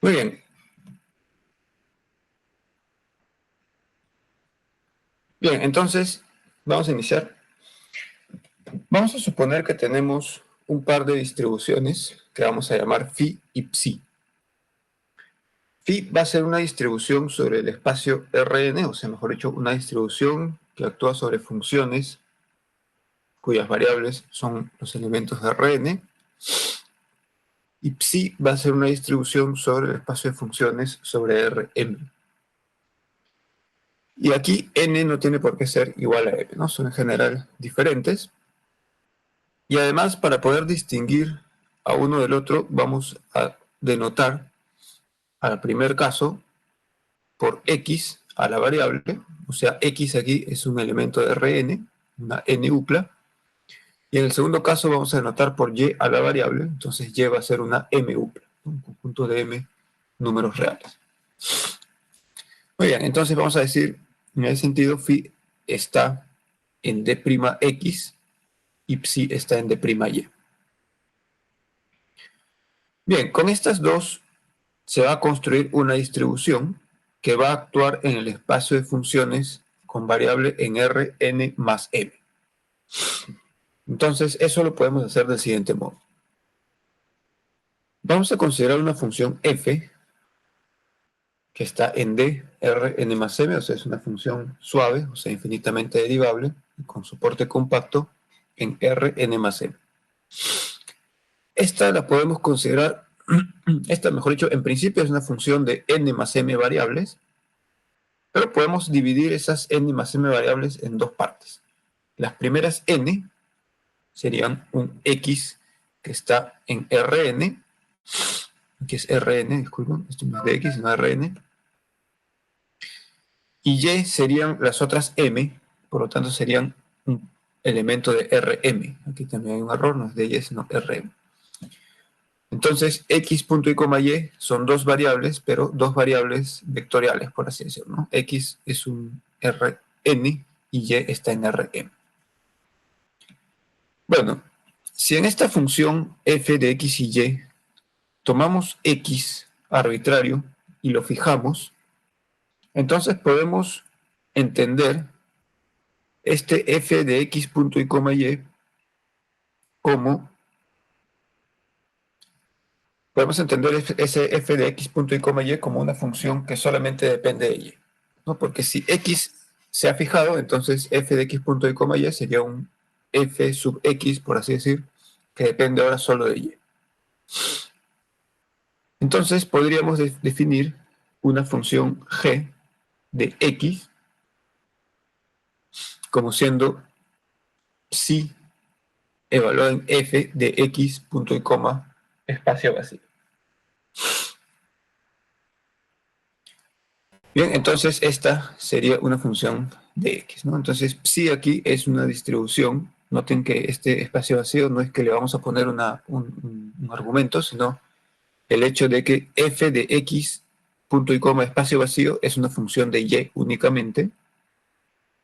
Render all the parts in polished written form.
Muy bien. Bien, entonces vamos a iniciar. Vamos a suponer que tenemos un par de distribuciones que vamos a llamar phi y psi. Phi va a ser una distribución sobre el espacio Rn, o sea, mejor dicho, una distribución que actúa sobre funciones cuyas variables son los elementos de Rn, y psi va a ser una distribución sobre el espacio de funciones sobre Rm. Y aquí n no tiene por qué ser igual a m, ¿no? Son en general diferentes. Y además, para poder distinguir a uno del otro, vamos a denotar al primer caso por x a la variable, o sea, x aquí es un elemento de Rn, una n upla, y en el segundo caso vamos a denotar por y a la variable, entonces y va a ser una m upla, un conjunto de m números reales. Muy bien, entonces vamos a decir, en ese sentido, phi está en d'x y psi está en d'y. Bien, con estas dos se va a construir una distribución que va a actuar en el espacio de funciones con variable en Rn más m. Entonces, eso lo podemos hacer del siguiente modo. Vamos a considerar una función f que está en d Rn más m, o sea, es una función suave, o sea, infinitamente derivable, con soporte compacto en Rn más m. Esta la podemos considerar, esta mejor dicho, en principio es una función de n más m variables, pero podemos dividir esas n más m variables en dos partes. Las primeras n serían un x que está en Rn, que es Rn, disculpen, esto no es de x, sino Rn, y y serían las otras m, por lo tanto serían un elemento de Rm. Aquí también hay un error, no es de y, sino Rm. Entonces, x punto y coma y son dos variables, pero dos variables vectoriales, por así decirlo, ¿no? X es un Rn y y está en Rm. Bueno, si en esta función f de x y y tomamos x arbitrario y lo fijamos, entonces podemos entender este f de x punto y coma y como, podemos entender ese f de x punto y coma y como una función que solamente depende de y, ¿no? Porque si x se ha fijado, entonces f de x punto y coma y sería un f sub x, por así decir, que depende ahora solo de y. Entonces podríamos definir una función g de x como siendo psi evaluado en f de x punto y coma espacio vacío. Bien, entonces esta sería una función de x, ¿no? Entonces psi aquí es una distribución. Noten que este espacio vacío no es que le vamos a poner un argumento, sino el hecho de que f de x punto y coma espacio vacío es una función de y únicamente.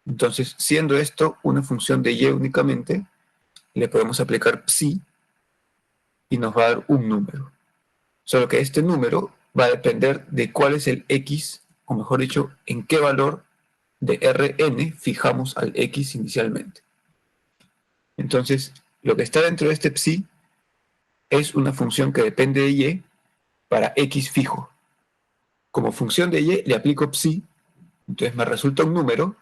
Entonces, siendo esto una función de y únicamente, le podemos aplicar psi y nos va a dar un número. Solo que este número va a depender de cuál es el x, o mejor dicho, en qué valor de Rn fijamos al x inicialmente. Entonces, lo que está dentro de este psi es una función que depende de y para x fijo. Como función de y le aplico psi, entonces me resulta un número,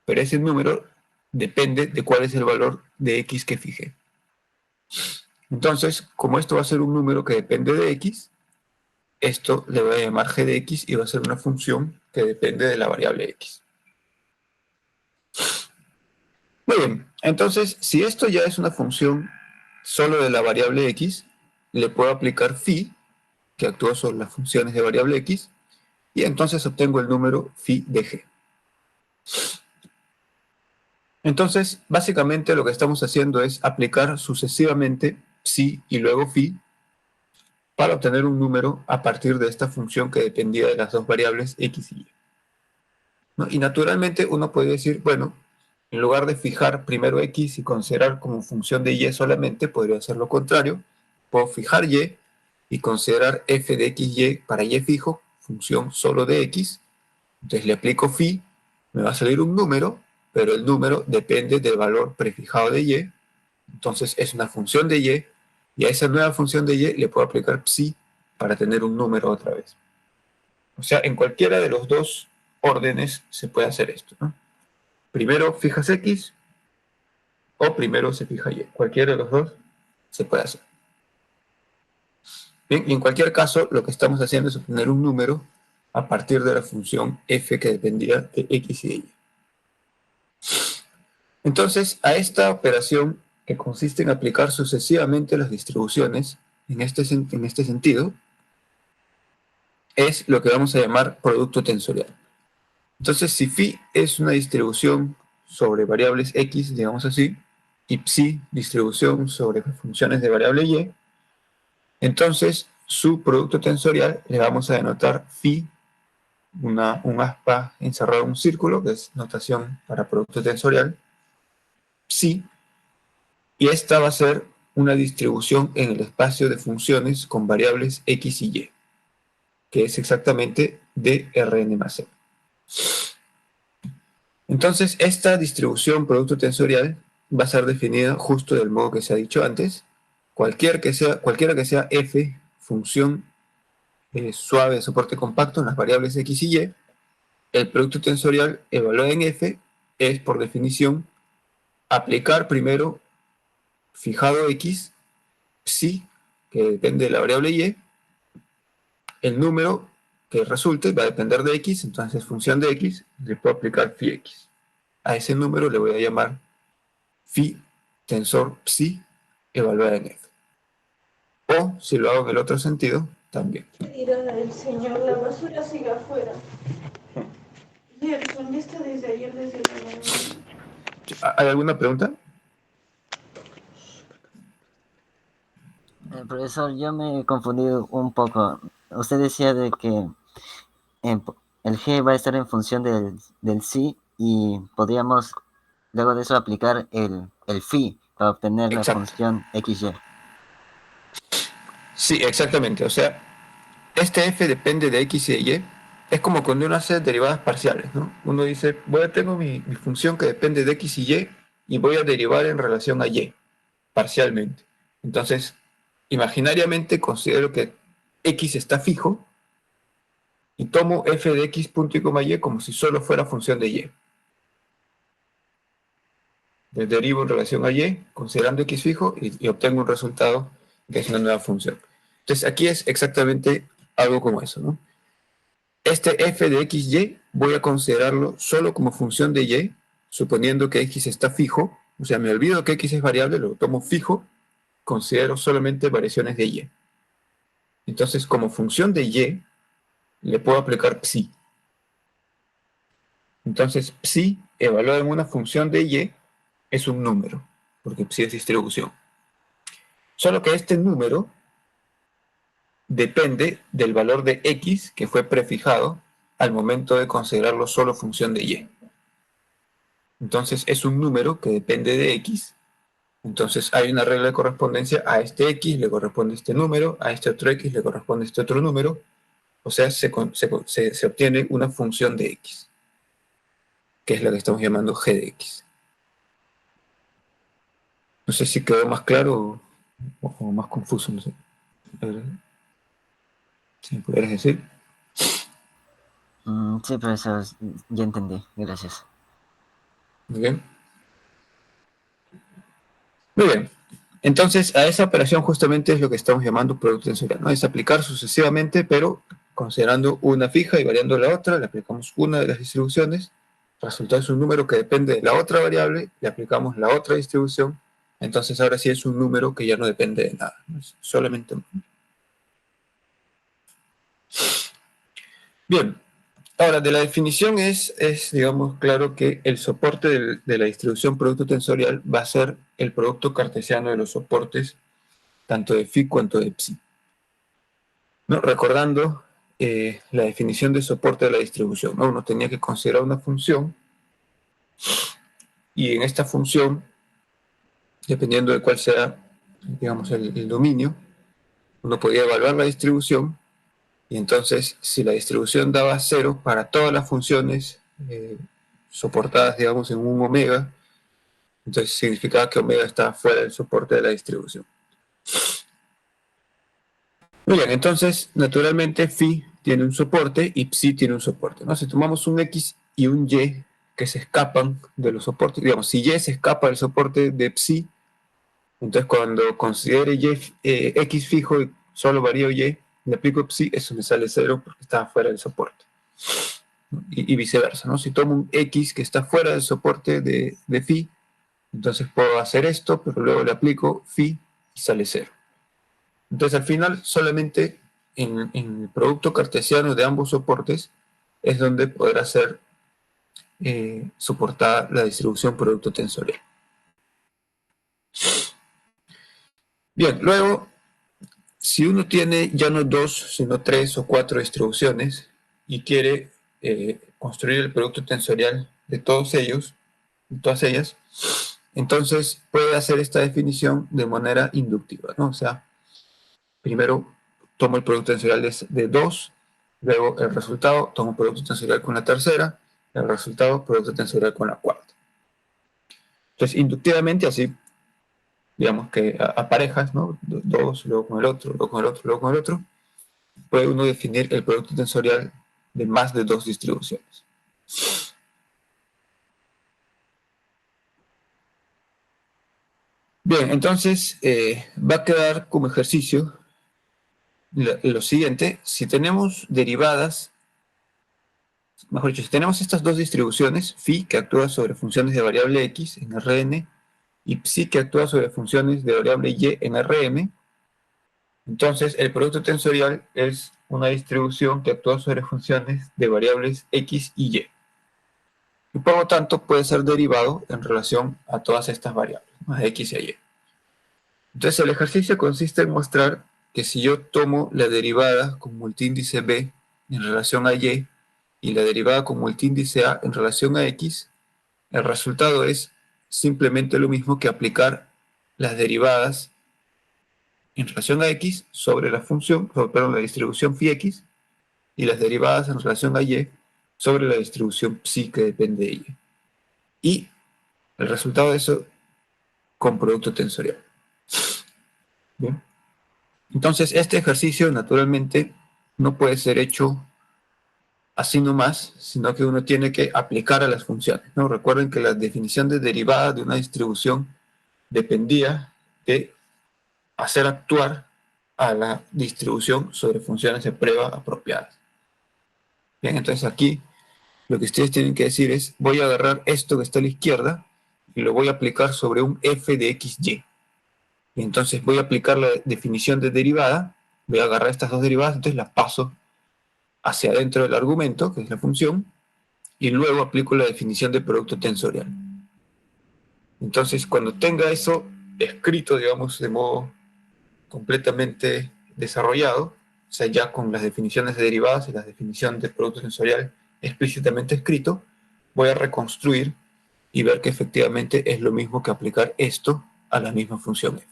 pero ese número depende de cuál es el valor de x que fijé. Entonces, como esto va a ser un número que depende de x, esto le voy a llamar g de x y va a ser una función que depende de la variable x. Muy bien, entonces, si esto ya es una función solo de la variable x, le puedo aplicar phi, que actúa sobre las funciones de variable x, y entonces obtengo el número phi de g. Entonces, básicamente lo que estamos haciendo es aplicar sucesivamente psi y luego phi para obtener un número a partir de esta función que dependía de las dos variables x y y. ¿No? Y naturalmente uno puede decir, bueno, en lugar de fijar primero x y considerar como función de y solamente, podría ser lo contrario. Puedo fijar y y considerar f de xy para y fijo, función solo de x. Entonces le aplico phi, me va a salir un número, pero el número depende del valor prefijado de y. Entonces es una función de y a esa nueva función de y le puedo aplicar psi para tener un número otra vez. O sea, en cualquiera de los dos órdenes se puede hacer esto, ¿no? Primero fijas x o primero se fija y. Cualquiera de los dos se puede hacer. Bien, y en cualquier caso, lo que estamos haciendo es obtener un número a partir de la función f que dependía de x y de y. Entonces, a esta operación, que consiste en aplicar sucesivamente las distribuciones, en este sentido, es lo que vamos a llamar producto tensorial. Entonces, si phi es una distribución sobre variables x, digamos así, y psi distribución sobre funciones de variable y, entonces su producto tensorial le vamos a denotar phi, un aspa encerrado en un círculo, que es notación para producto tensorial, psi, y esta va a ser una distribución en el espacio de funciones con variables x y y, que es exactamente de Rn más e. Entonces, esta distribución producto tensorial va a ser definida justo del modo que se ha dicho antes. Cualquiera que sea f, función suave de soporte compacto en las variables x y y, el producto tensorial evaluado en f es, por definición, aplicar primero fijado x, psi, que depende de la variable y, el número que resulte va a depender de x, entonces función de x, le puedo aplicar phi x. A ese número le voy a llamar phi tensor psi evaluada en f. O, si lo hago en el otro sentido, también. Dirá el señor, la basura sigue afuera. Gerson, ya está desde ayer, desde la mañana. ¿Hay alguna pregunta? Profesor, yo me he confundido un poco. Usted decía de que el G va a estar en función del sí y podríamos luego de eso aplicar el phi para obtener la Exacto. función XY. Sí, exactamente. O sea, este f depende de x y de y. Es como cuando uno hace derivadas parciales, ¿no? Uno dice, tengo mi función que depende de x y voy a derivar en relación a y, parcialmente. Entonces, imaginariamente considero que x está fijo y tomo f de x punto y coma y como si solo fuera función de y. Le derivo en relación a y, considerando x fijo, y obtengo un resultado que es una nueva función. Entonces, aquí es exactamente algo como eso, ¿no? Este f de xy voy a considerarlo solo como función de y, suponiendo que x está fijo, o sea, me olvido que x es variable, lo tomo fijo, considero solamente variaciones de y. Entonces, como función de y, le puedo aplicar psi. Entonces, psi, evaluado en una función de y, es un número, porque psi es distribución. Solo que este número depende del valor de x que fue prefijado al momento de considerarlo solo función de y. Entonces es un número que depende de x. Entonces hay una regla de correspondencia: a este x le corresponde este número, a este otro x le corresponde este otro número. O sea, se obtiene una función de x, que es la que estamos llamando g de x. No sé si quedó más claro o más confuso, no sé. ¿Sí me pudieras decir? Sí, profesor, ya entendí. Gracias. Muy bien. Muy bien. Entonces, a esa operación justamente es lo que estamos llamando producto tensorial, ¿no? Es aplicar sucesivamente, pero considerando una fija y variando la otra, le aplicamos una de las distribuciones, el resultado es un número que depende de la otra variable, le aplicamos la otra distribución, entonces ahora sí es un número que ya no depende de nada, ¿no? Es solamente un número. Bien, ahora de la definición digamos, claro que el soporte de la distribución producto tensorial va a ser el producto cartesiano de los soportes tanto de phi cuanto de psi. ¿No? Recordando la definición de soporte de la distribución, ¿no? Uno tenía que considerar una función y en esta función, dependiendo de cuál sea, digamos, el dominio, uno podía evaluar la distribución, y entonces si la distribución daba 0 para todas las funciones soportadas, digamos, en un omega, entonces significaba que omega está fuera del soporte de la distribución. Muy bien, entonces, naturalmente, phi tiene un soporte y psi tiene un soporte, ¿no? Si tomamos un x y un y que se escapan de los soportes, digamos, si y se escapa del soporte de psi, entonces cuando considere x fijo y solo varío y, le aplico psi, eso me sale 0 porque está fuera del soporte. Y viceversa, ¿no? Si tomo un x que está fuera del soporte de phi, entonces puedo hacer esto, pero luego le aplico phi y sale 0. Entonces, al final, solamente en el producto cartesiano de ambos soportes es donde podrá ser soportada la distribución producto tensorial. Bien, luego, si uno tiene ya no 2, sino 3 o 4 distribuciones y quiere construir el producto tensorial de todos ellos, de todas ellas, entonces puede hacer esta definición de manera inductiva, ¿no? O sea, primero tomo el producto tensorial de 2, luego el resultado, tomo el producto tensorial con la tercera, el resultado, producto tensorial con la cuarta. Entonces, inductivamente, así, digamos que a parejas, ¿no? 2, luego con el otro, luego con el otro, luego con el otro, puede uno definir el producto tensorial de más de 2 distribuciones. Bien, entonces va a quedar como ejercicio lo siguiente: si tenemos derivadas, mejor dicho, si tenemos estas dos distribuciones, phi que actúa sobre funciones de variable x en Rn y psi que actúa sobre funciones de variable y en Rm, entonces el producto tensorial es una distribución que actúa sobre funciones de variables x y y. Y por lo tanto puede ser derivado en relación a todas estas variables, a x y a y. Entonces el ejercicio consiste en mostrar que si yo tomo la derivada con multiíndice b en relación a y la derivada con multiíndice a en relación a x, el resultado es simplemente lo mismo que aplicar las derivadas en relación a x sobre la función, perdón, la distribución phi x, y las derivadas en relación a y sobre la distribución psi que depende de y. Y el resultado de eso con producto tensorial. Bien. Entonces, este ejercicio naturalmente no puede ser hecho así nomás, sino que uno tiene que aplicar a las funciones, ¿no? Recuerden que la definición de derivada de una distribución dependía de hacer actuar a la distribución sobre funciones de prueba apropiadas. Bien, entonces aquí lo que ustedes tienen que decir es: voy a agarrar esto que está a la izquierda y lo voy a aplicar sobre un f de xy. Y entonces voy a aplicar la definición de derivada, voy a agarrar estas dos derivadas, entonces las paso hacia adentro del argumento, que es la función, y luego aplico la definición de producto tensorial. Entonces, cuando tenga eso escrito, digamos, de modo completamente desarrollado, o sea, ya con las definiciones de derivadas y la definición de producto tensorial explícitamente escrito, voy a reconstruir y ver que efectivamente es lo mismo que aplicar esto a la misma función f.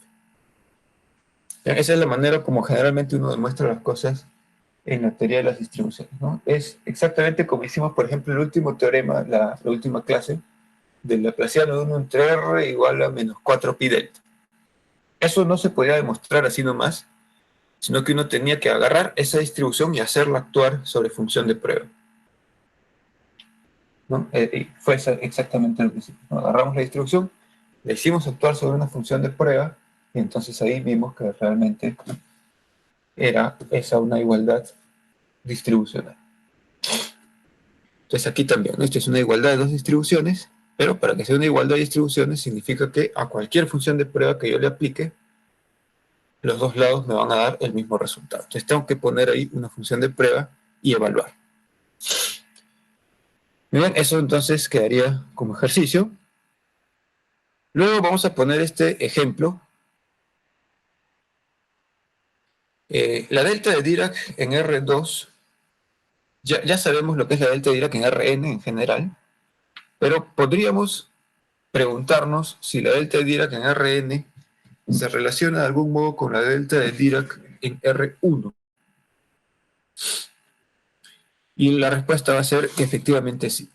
Esa es la manera como generalmente uno demuestra las cosas en la teoría de las distribuciones, ¿no? Es exactamente como hicimos, por ejemplo, el último teorema, la última clase, del laplaciano de 1 entre r igual a menos 4 pi delta. Eso no se podía demostrar así nomás, sino que uno tenía que agarrar esa distribución y hacerla actuar sobre función de prueba, ¿no? Y fue exactamente lo que hicimos, ¿no? Agarramos la distribución, la hicimos actuar sobre una función de prueba, y entonces ahí vimos que realmente era esa una igualdad distribucional. Entonces aquí también, ¿no? Esto es una igualdad de dos distribuciones, pero para que sea una igualdad de distribuciones significa que a cualquier función de prueba que yo le aplique, los dos lados me van a dar el mismo resultado. Entonces tengo que poner ahí una función de prueba y evaluar. Muy bien, eso entonces quedaría como ejercicio. Luego vamos a poner este ejemplo. La delta de Dirac en R2, ya sabemos lo que es la delta de Dirac en Rn en general, pero podríamos preguntarnos si la delta de Dirac en Rn se relaciona de algún modo con la delta de Dirac en R1. Y la respuesta va a ser que efectivamente sí.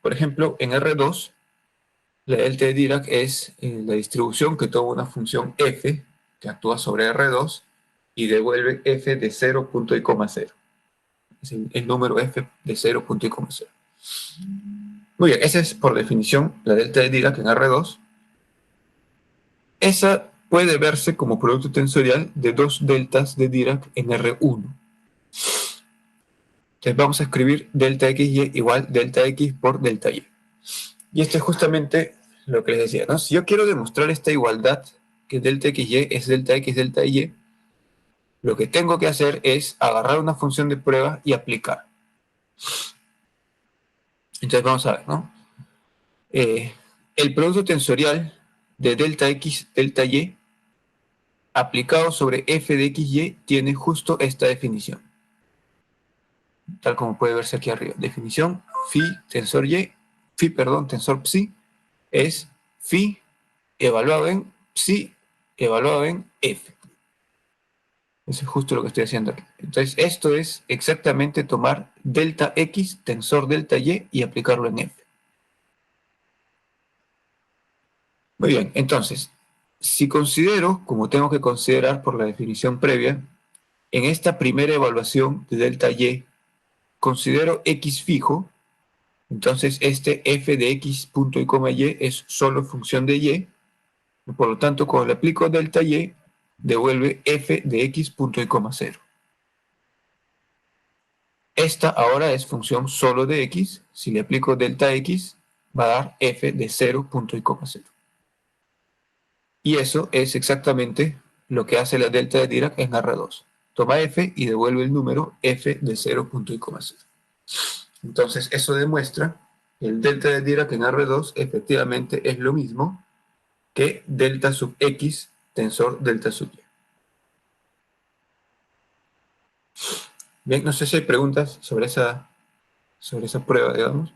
Por ejemplo, en R2, la delta de Dirac es la distribución que toma una función f que actúa sobre R2 y devuelve f de 0, punto y coma 0. Es el número f de 0, punto y coma 0. Muy bien, esa es por definición la delta de Dirac en R2. Esa puede verse como producto tensorial de dos deltas de Dirac en R1. Entonces vamos a escribir delta xy igual delta x por delta y. Y esto es justamente lo que les decía, ¿no? Si yo quiero demostrar esta igualdad, que delta xy es delta x delta y, lo que tengo que hacer es agarrar una función de prueba y aplicar. Entonces vamos a ver, ¿no? El producto tensorial de delta x delta y aplicado sobre f de xy tiene justo esta definición. Tal como puede verse aquí arriba. Definición, tensor psi, es phi evaluado en psi evaluado en f. Eso es justo lo que estoy haciendo aquí. Entonces, esto es exactamente tomar delta x, tensor delta y aplicarlo en f. Muy bien, entonces, si considero, como tengo que considerar por la definición previa, en esta primera evaluación de delta y, considero x fijo, entonces este f de x punto y coma y es solo función de y, por lo tanto, cuando le aplico delta y, devuelve f de x punto y coma 0. Esta ahora es función solo de x. Si le aplico delta x, va a dar f de 0 punto y coma 0. Y eso es exactamente lo que hace la delta de Dirac en R2. Toma f y devuelve el número f de 0 punto y coma 0. Entonces, eso demuestra que el delta de Dirac en R2 efectivamente es lo mismo que delta sub x tensor delta sub y. Bien, no sé si hay preguntas sobre esa prueba, digamos.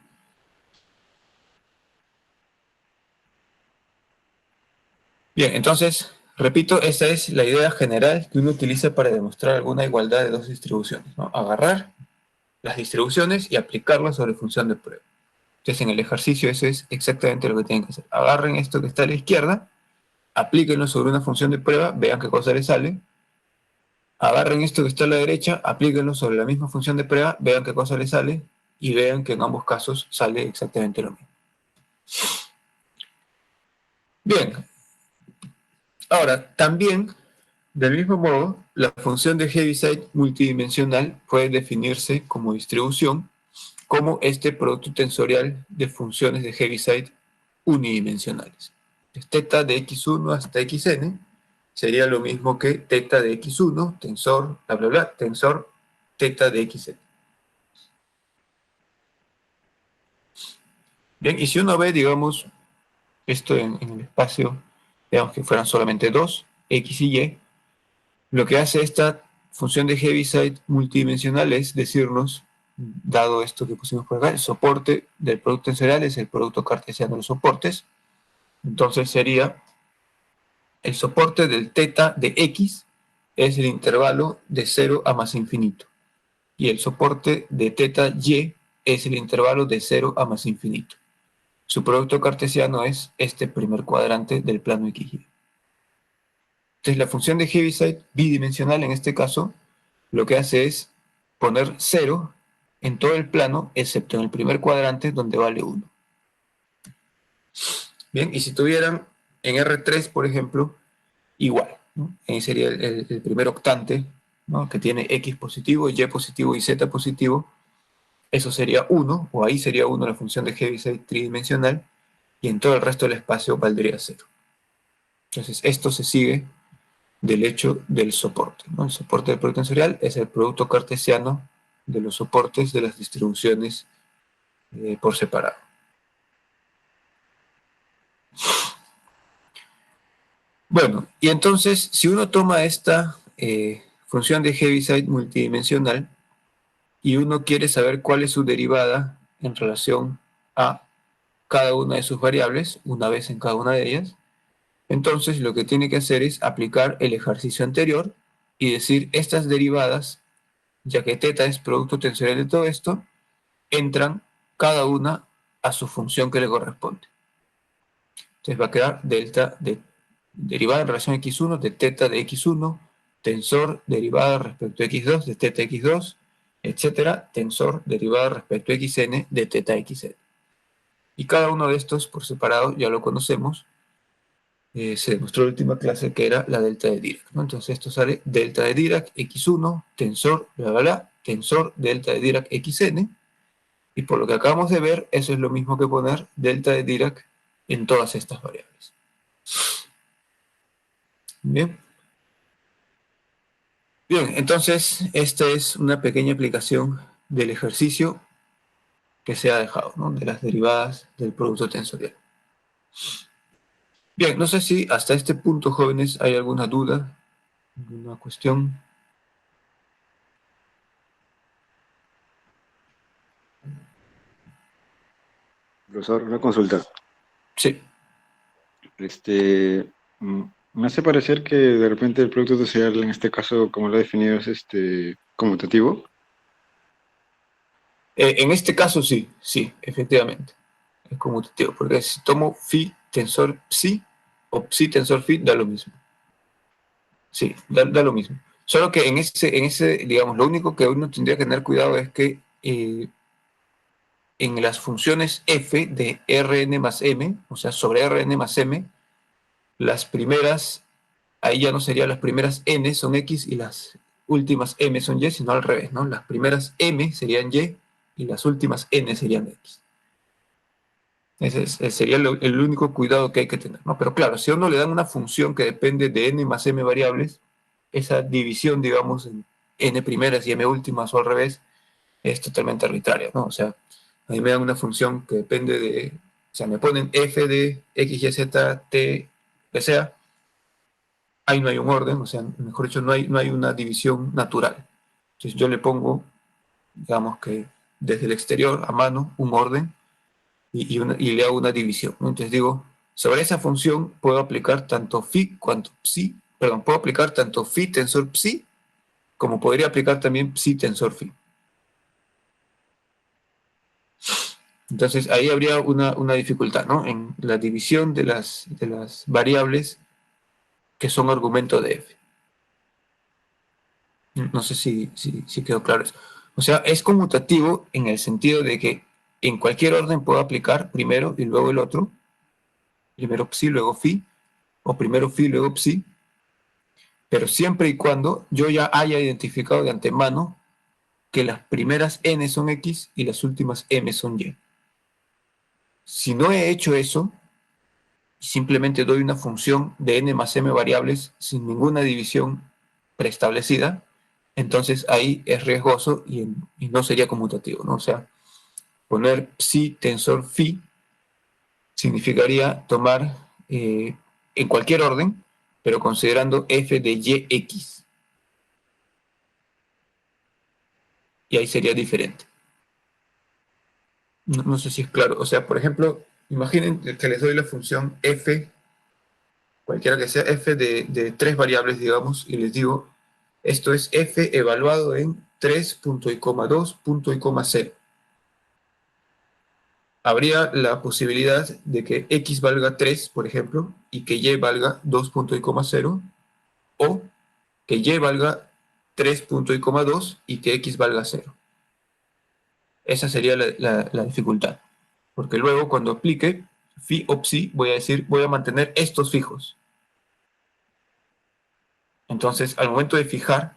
Bien, entonces, repito, esa es la idea general que uno utiliza para demostrar alguna igualdad de dos distribuciones, ¿no? Agarrar las distribuciones y aplicarlas sobre función de prueba. Entonces, en el ejercicio eso es exactamente lo que tienen que hacer. Agarren esto que está a la izquierda, aplíquenlo sobre una función de prueba, vean qué cosa les sale. Agarren esto que está a la derecha, aplíquenlo sobre la misma función de prueba, vean qué cosa les sale y vean que en ambos casos sale exactamente lo mismo. Bien, ahora también, del mismo modo, la función de Heaviside multidimensional puede definirse como distribución como este producto tensorial de funciones de Heaviside unidimensionales. Teta de x1 hasta xn sería lo mismo que teta de x1, tensor, bla, bla, bla, tensor teta de xn. Bien, y si uno ve, digamos, esto en el espacio, digamos que fueran solamente dos, x y y, lo que hace esta función de Heaviside multidimensional es decirnos, dado esto que pusimos por acá, el soporte del producto tensorial es el producto cartesiano de los soportes. Entonces sería el soporte del teta de x es el intervalo de 0 a más infinito. Y el soporte de teta y es el intervalo de 0 a más infinito. Su producto cartesiano es este primer cuadrante del plano XY. Entonces la función de Heaviside bidimensional en este caso lo que hace es poner 0 en todo el plano excepto en el primer cuadrante donde vale 1. Bien, y si tuvieran en R3, por ejemplo, igual, ¿no? Ahí sería el primer octante, ¿no? Que tiene X positivo, Y positivo y Z positivo. Eso sería 1, o ahí sería 1 la función de Heaviside tridimensional, y en todo el resto del espacio valdría 0. Entonces esto se sigue del hecho del soporte, ¿no? El soporte del producto tensorial es el producto cartesiano de los soportes de las distribuciones por separado. Bueno, y entonces, si uno toma esta función de Heaviside multidimensional y uno quiere saber cuál es su derivada en relación a cada una de sus variables, una vez en cada una de ellas, entonces lo que tiene que hacer es aplicar el ejercicio anterior y decir estas derivadas, ya que θ es producto tensorial de todo esto, entran cada una a su función que le corresponde. Entonces va a quedar delta de derivada en relación a x1 de θ de x1, tensor derivada respecto a x2 de θ x2, etcétera, tensor derivada respecto a xn de θ xn. Y cada uno de estos por separado ya lo conocemos. Se demostró en la última clase que era la delta de Dirac, ¿no? Entonces esto sale delta de Dirac x1, tensor, bla, bla, bla, tensor delta de Dirac xn, y por lo que acabamos de ver, eso es lo mismo que poner delta de Dirac en todas estas variables. Bien. Bien, entonces esta es una pequeña aplicación del ejercicio que se ha dejado, ¿no? De las derivadas del producto tensorial. Bien, no sé si hasta este punto, jóvenes, hay alguna duda, alguna cuestión. Profesor, una consulta. Sí. Este, me hace parecer que de repente el producto tensorial, en este caso, como lo he definido, es conmutativo. En este caso sí, efectivamente. Es conmutativo, porque si tomo phi tensor psi o psi tensor phi, da lo mismo. Sí, da lo mismo. Solo que en ese, digamos, lo único que uno tendría que tener cuidado es que en las funciones f de Rn más m, o sea, sobre Rn más m, las primeras, ahí ya no serían las primeras n son x y las últimas m son y, sino al revés, ¿no? Las primeras m serían y y las últimas n serían x. Ese sería el único cuidado que hay que tener, ¿no? Pero claro, si a uno le dan una función que depende de n más m variables, esa división, digamos, en n primeras y m últimas o al revés, es totalmente arbitraria, ¿no? O sea, a mí me dan una función que depende de, o sea, me ponen f de x, y, z, t, que sea, ahí no hay un orden, o sea, mejor dicho, no hay una división natural. Entonces yo le pongo, digamos que desde el exterior a mano, un orden, y le hago una división, ¿no? Entonces digo, sobre esa función puedo aplicar tanto phi cuanto psi, perdón, puedo aplicar tanto phi tensor psi, como podría aplicar también psi tensor phi. Entonces ahí habría una dificultad, ¿no? En la división de las variables que son argumento de f. No sé si quedó claro eso. O sea, es conmutativo en el sentido de que en cualquier orden puedo aplicar primero y luego el otro, primero psi, luego phi, o primero phi, luego psi, pero siempre y cuando yo ya haya identificado de antemano que las primeras n son x y las últimas m son y. Si no he hecho eso, simplemente doy una función de n más m variables sin ninguna división preestablecida, entonces ahí es riesgoso y no sería conmutativo, ¿no? O sea, poner psi tensor phi significaría tomar en cualquier orden, pero considerando f de yx. Y ahí sería diferente. No sé si es claro. O sea, por ejemplo, imaginen que les doy la función f, cualquiera que sea, f de tres variables, digamos, y les digo, esto es f evaluado en 3, punto y coma 2, punto y coma 0. Habría la posibilidad de que x valga 3, por ejemplo, y que y valga 2, punto y coma 0, o que y valga 3, punto y coma 2 y que x valga 0. Esa sería la dificultad. Porque luego cuando aplique phi o psi, voy a decir, voy a mantener estos fijos. Entonces, al momento de fijar,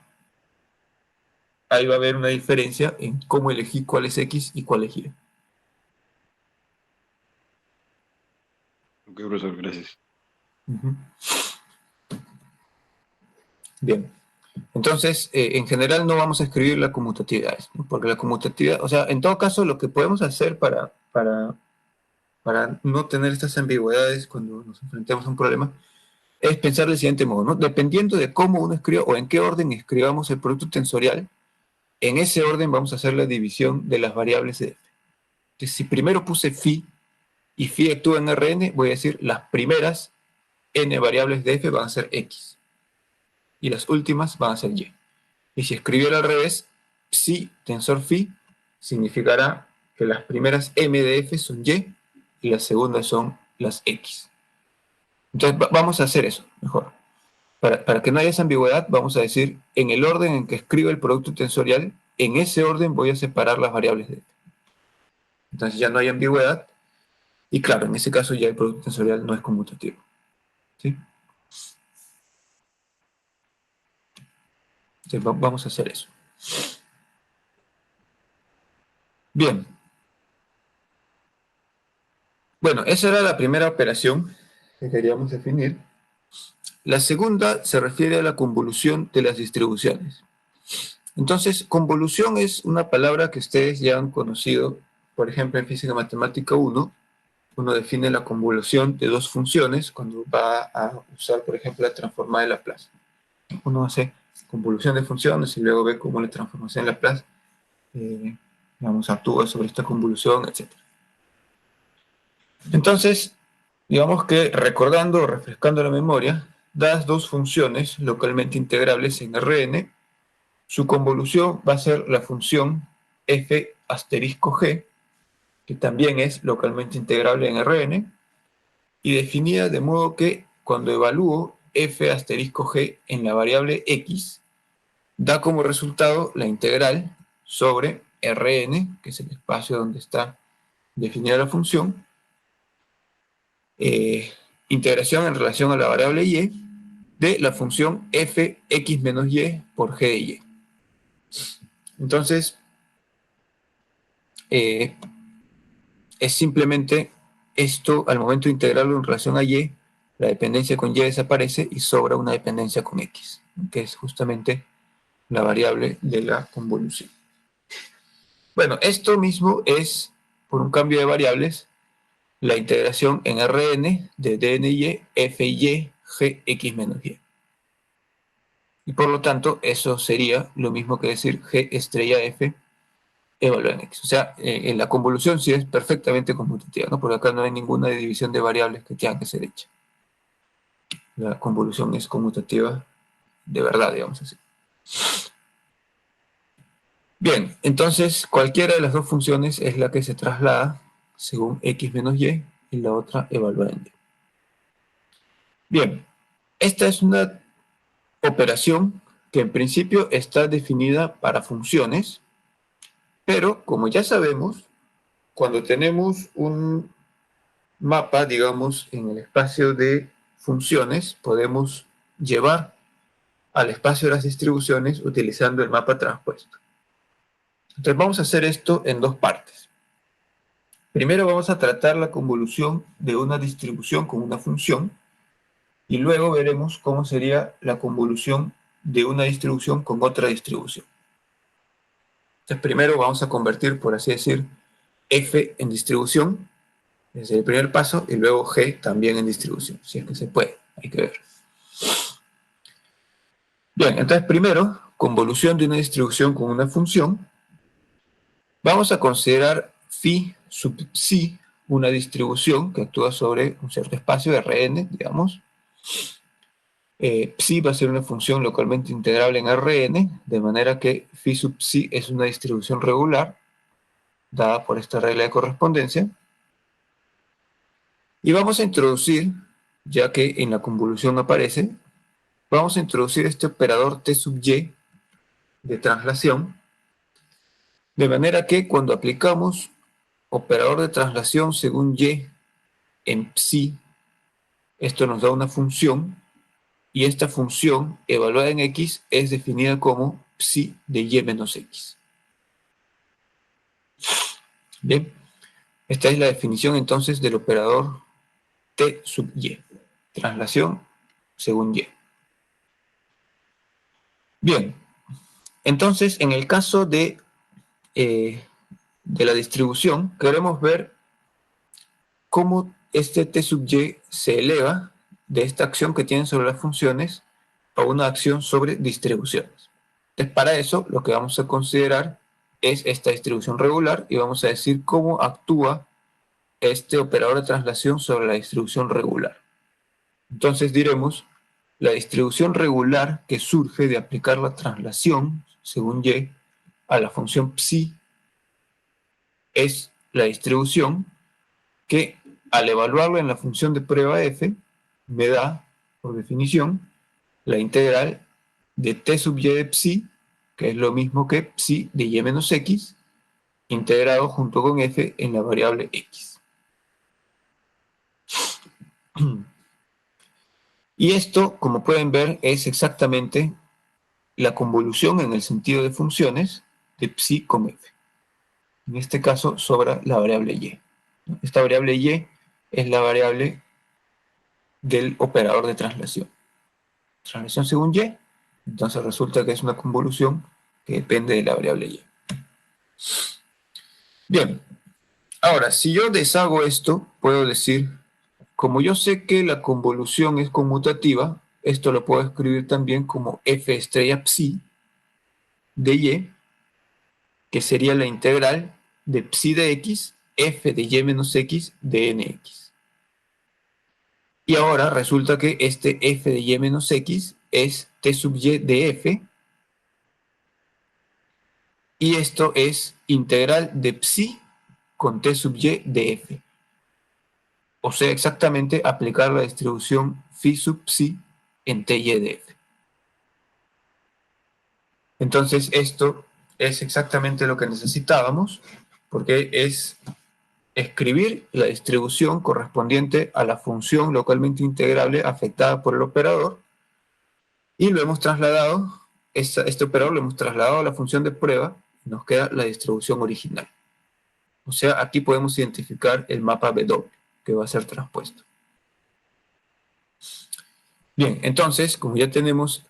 ahí va a haber una diferencia en cómo elegí cuál es x y cuál es y. Ok, profesor, gracias. Bien. Entonces, en general no vamos a escribir la conmutatividad, ¿no? Porque la conmutatividad, o sea, en todo caso, lo que podemos hacer para no tener estas ambigüedades cuando nos enfrentemos a un problema es pensar del siguiente modo, ¿no? Dependiendo de cómo uno escriba o en qué orden escribamos el producto tensorial, en ese orden vamos a hacer la división de las variables de f. Entonces, si primero puse phi y phi actúa en Rn, voy a decir las primeras n variables de f van a ser x. y las últimas van a ser y. Y si escribiera al revés, psi tensor phi significará que las primeras m de f son y y las segundas son las x. Entonces vamos a hacer eso mejor. Para que no haya esa ambigüedad, vamos a decir, en el orden en que escribo el producto tensorial, en ese orden voy a separar las variables de f. Entonces ya no hay ambigüedad, y claro, en ese caso ya el producto tensorial no es conmutativo. ¿Sí? Entonces vamos a hacer eso. Bien. Bueno, esa era la primera operación que queríamos definir. La segunda se refiere a la convolución de las distribuciones. Entonces, convolución es una palabra que ustedes ya han conocido, por ejemplo, en Física Matemática 1, uno define la convolución de dos funciones cuando va a usar, por ejemplo, la transformada de Laplace. Uno hace convolución de funciones y luego ve cómo la transformación de Laplace actúa sobre esta convolución, etc. Entonces, digamos que recordando o refrescando la memoria, dadas dos funciones localmente integrables en Rn, su convolución va a ser la función f asterisco g, que también es localmente integrable en Rn, y definida de modo que cuando evalúo f asterisco g en la variable x, da como resultado la integral sobre Rn, que es el espacio donde está definida la función, integración en relación a la variable y de la función fx menos y por g de y. Entonces, es simplemente esto, al momento de integrarlo en relación a y, la dependencia con y desaparece y sobra una dependencia con x, que es justamente la variable de la convolución. Bueno, esto mismo es, por un cambio de variables, la integración en Rn de dny, f y, gx menos y. Y por lo tanto, eso sería lo mismo que decir g estrella f evaluado en x. O sea, en la convolución sí es perfectamente conmutativa, ¿no? Porque acá no hay ninguna división de variables que tengan que ser hecha. La convolución es conmutativa de verdad, digamos así. Bien, entonces cualquiera de las dos funciones es la que se traslada según x menos y la otra evaluada en y. Bien, esta es una operación que en principio está definida para funciones, pero como ya sabemos, cuando tenemos un mapa, digamos, en el espacio de funciones, podemos llevar al espacio de las distribuciones utilizando el mapa transpuesto. Entonces vamos a hacer esto en dos partes. Primero vamos a tratar la convolución de una distribución con una función y luego veremos cómo sería la convolución de una distribución con otra distribución. Entonces primero vamos a convertir, por así decir, f en distribución desde el primer paso y luego g también en distribución, si es que se puede, hay que ver. Bien, entonces primero, convolución de una distribución con una función. Vamos a considerar phi sub psi una distribución que actúa sobre un cierto espacio, Rn, digamos. Psi va a ser una función localmente integrable en Rn, de manera que phi sub psi es una distribución regular, dada por esta regla de correspondencia. Y vamos a introducir, ya que en la convolución aparece, vamos a introducir este operador t sub y de traslación, de manera que cuando aplicamos operador de traslación según y en psi, esto nos da una función, y esta función evaluada en x es definida como psi de y menos x. Bien, esta es la definición entonces del operador t sub y, traslación según y. Bien, entonces en el caso de la distribución, queremos ver cómo este t sub y se eleva de esta acción que tienen sobre las funciones a una acción sobre distribuciones. Entonces, para eso, lo que vamos a considerar es esta distribución regular y vamos a decir cómo actúa este operador de traslación sobre la distribución regular. Entonces diremos la distribución regular que surge de aplicar la traslación, según Y, a la función psi, es la distribución que, al evaluarla en la función de prueba f, me da, por definición, la integral de t sub y de psi, que es lo mismo que psi de y menos x, integrado junto con f en la variable x. Y esto, como pueden ver, es exactamente la convolución en el sentido de funciones de psi con f. En este caso sobra la variable y. Esta variable y es la variable del operador de traslación. Traslación según y, entonces resulta que es una convolución que depende de la variable y. Bien, ahora, si yo deshago esto, puedo decir, como yo sé que la convolución es conmutativa, esto lo puedo escribir también como f estrella psi de y, que sería la integral de psi de x, f de y menos x de nx. Y ahora resulta que este f de y menos x es t sub y de f, y esto es integral de psi con t sub y de f. O sea, exactamente aplicar la distribución phi sub psi en ty de f. Entonces esto es exactamente lo que necesitábamos, porque es escribir la distribución correspondiente a la función localmente integrable afectada por el operador, y lo hemos trasladado, este operador lo hemos trasladado a la función de prueba, y nos queda la distribución original. O sea, aquí podemos identificar el mapa W que va a ser transpuesto. Bien, entonces, como ya tenemos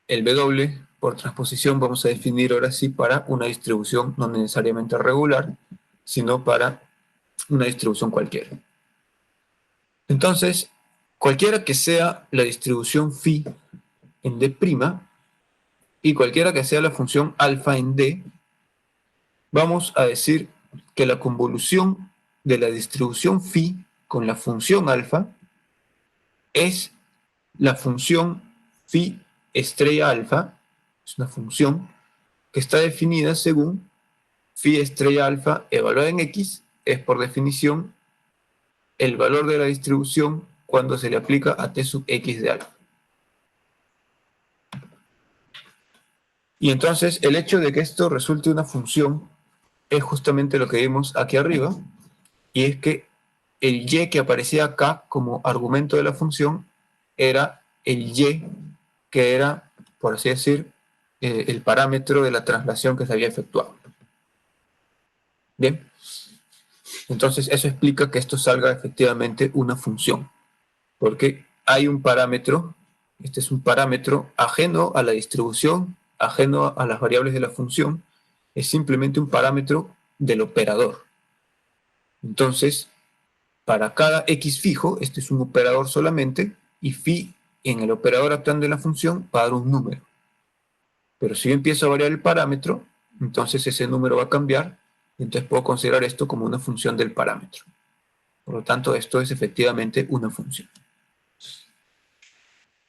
el W por transposición, vamos a definir ahora sí para una distribución no necesariamente regular, sino para una distribución cualquiera. Entonces, cualquiera que sea la distribución phi en D' y cualquiera que sea la función alfa en D, vamos a decir que la convolución de la distribución phi con la función alfa es la función phi estrella alfa, es una función que está definida según phi estrella alfa evaluada en x, es por definición el valor de la distribución cuando se le aplica a t sub x de alfa. Y entonces el hecho de que esto resulte una función es justamente lo que vimos aquí arriba, y es que el y que aparecía acá como argumento de la función era el y que era, por así decir, el parámetro de la traslación que se había efectuado. Bien, entonces eso explica que esto salga efectivamente una función, porque hay un parámetro, este es un parámetro ajeno a la distribución, ajeno a las variables de la función, es simplemente un parámetro del operador. Entonces, para cada x fijo, este es un operador solamente, y phi en el operador actuando en la función va a dar un número. Pero si yo empiezo a variar el parámetro, entonces ese número va a cambiar, y entonces puedo considerar esto como una función del parámetro. Por lo tanto, esto es efectivamente una función.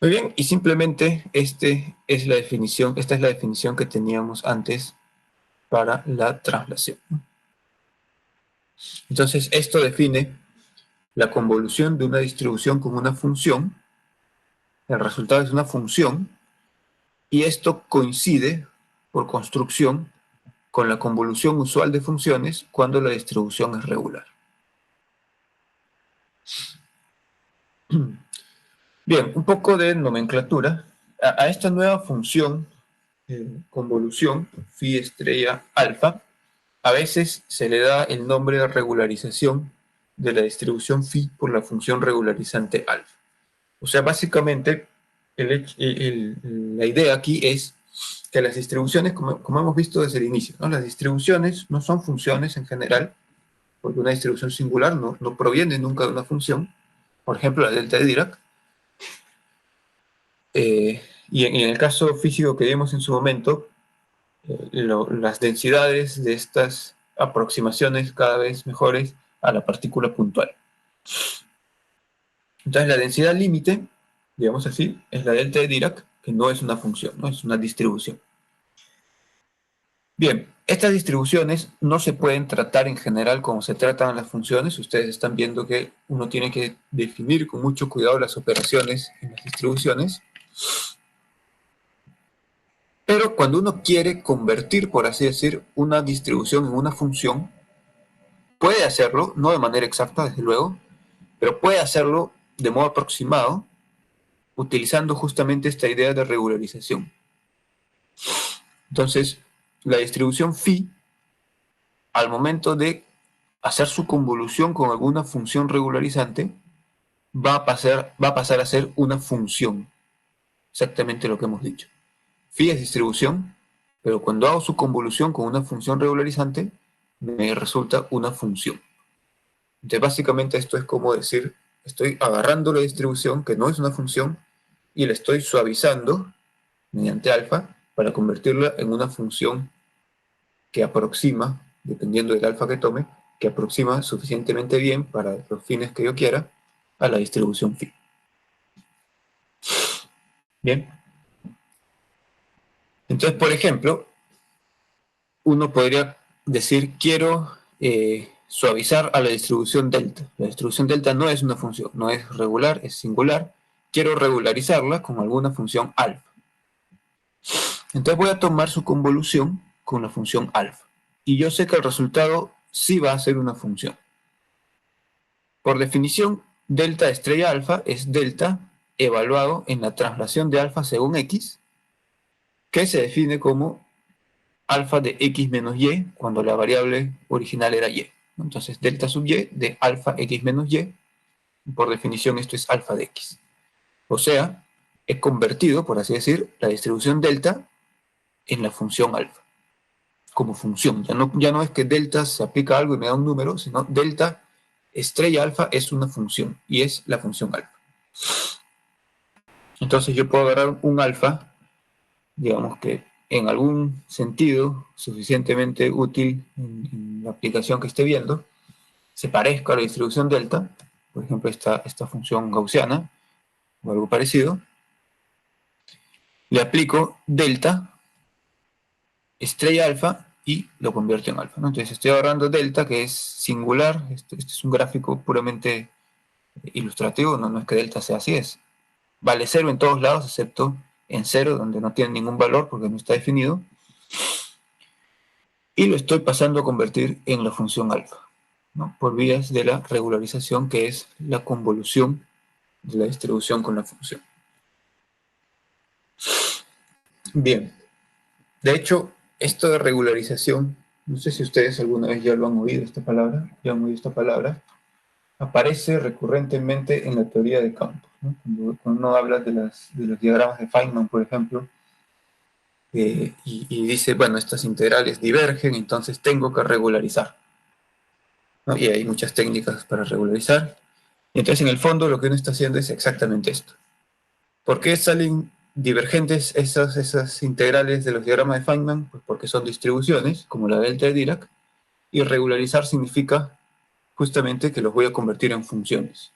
Muy bien, y simplemente esta es la definición que teníamos antes para la traslación. Entonces, esto define la convolución de una distribución con una función. El resultado es una función, y esto coincide, por construcción, con la convolución usual de funciones cuando la distribución es regular. Bien, un poco de nomenclatura. A esta nueva función, convolución, phi estrella alfa, a veces se le da el nombre de regularización de la distribución phi por la función regularizante alfa. O sea, básicamente, la idea aquí es que las distribuciones, como hemos visto desde el inicio, ¿no? Las distribuciones no son funciones en general, porque una distribución singular no proviene nunca de una función, por ejemplo, la delta de Dirac. Y en el caso físico que vimos en su momento, las densidades de estas aproximaciones cada vez mejores a la partícula puntual. Entonces la densidad límite digamos así, es la delta de Dirac, que no es una función, ¿no? Es una distribución. Bien, estas distribuciones no se pueden tratar en general como se tratan las funciones. Ustedes están viendo que uno tiene que definir con mucho cuidado las operaciones en las distribuciones. Pero cuando uno quiere convertir, por así decir, una distribución en una función, puede hacerlo, no de manera exacta, desde luego, pero puede hacerlo de modo aproximado, utilizando justamente esta idea de regularización. Entonces, la distribución phi, al momento de hacer su convolución con alguna función regularizante, va a pasar a ser una función. Exactamente lo que hemos dicho. Phi es distribución, pero cuando hago su convolución con una función regularizante, me resulta una función. Entonces, básicamente esto es como decir, estoy agarrando la distribución, que no es una función, y la estoy suavizando mediante alfa para convertirla en una función que aproxima, dependiendo del alfa que tome, que aproxima suficientemente bien para los fines que yo quiera a la distribución phi. Bien. Entonces, por ejemplo, uno podría decir, quiero suavizar a la distribución delta. La distribución delta no es una función, no es regular, es singular. Quiero regularizarla con alguna función alfa. Entonces voy a tomar su convolución con la función alfa. Y yo sé que el resultado sí va a ser una función. Por definición, delta de estrella alfa es delta evaluado en la traslación de alfa según x, que se define como alfa de x menos y cuando la variable original era y. Entonces, delta sub y de alfa x menos y, por definición esto es alfa de x. O sea, he convertido, por así decir, la distribución delta en la función alfa, como función. Ya no es que delta se aplica a algo y me da un número, sino delta estrella alfa es una función, y es la función alfa. Entonces yo puedo agarrar un alfa, digamos que en algún sentido suficientemente útil en la aplicación que esté viendo, se parezca a la distribución delta, por ejemplo esta función gaussiana o algo parecido, le aplico delta, estrella alfa y lo convierto en alfa, ¿no? Entonces estoy agarrando delta, que es singular, este es un gráfico puramente ilustrativo, no es que delta sea así, vale 0 en todos lados, excepto en 0, donde no tiene ningún valor porque no está definido, y lo estoy pasando a convertir en la función alfa, ¿no? Por vías de la regularización, que es la convolución de la distribución con la función. Bien, de hecho, esto de regularización, no sé si ustedes alguna vez ya lo han oído esta palabra, aparece recurrentemente en la teoría de campos, ¿no? Cuando uno habla de los diagramas de Feynman, por ejemplo, y dice, bueno, estas integrales divergen, entonces tengo que regularizar, ¿no? Y hay muchas técnicas para regularizar. Y entonces, en el fondo, lo que uno está haciendo es exactamente esto. ¿Por qué salen divergentes esas integrales de los diagramas de Feynman? Pues porque son distribuciones, como la delta de Dirac, y regularizar significa justamente que los voy a convertir en funciones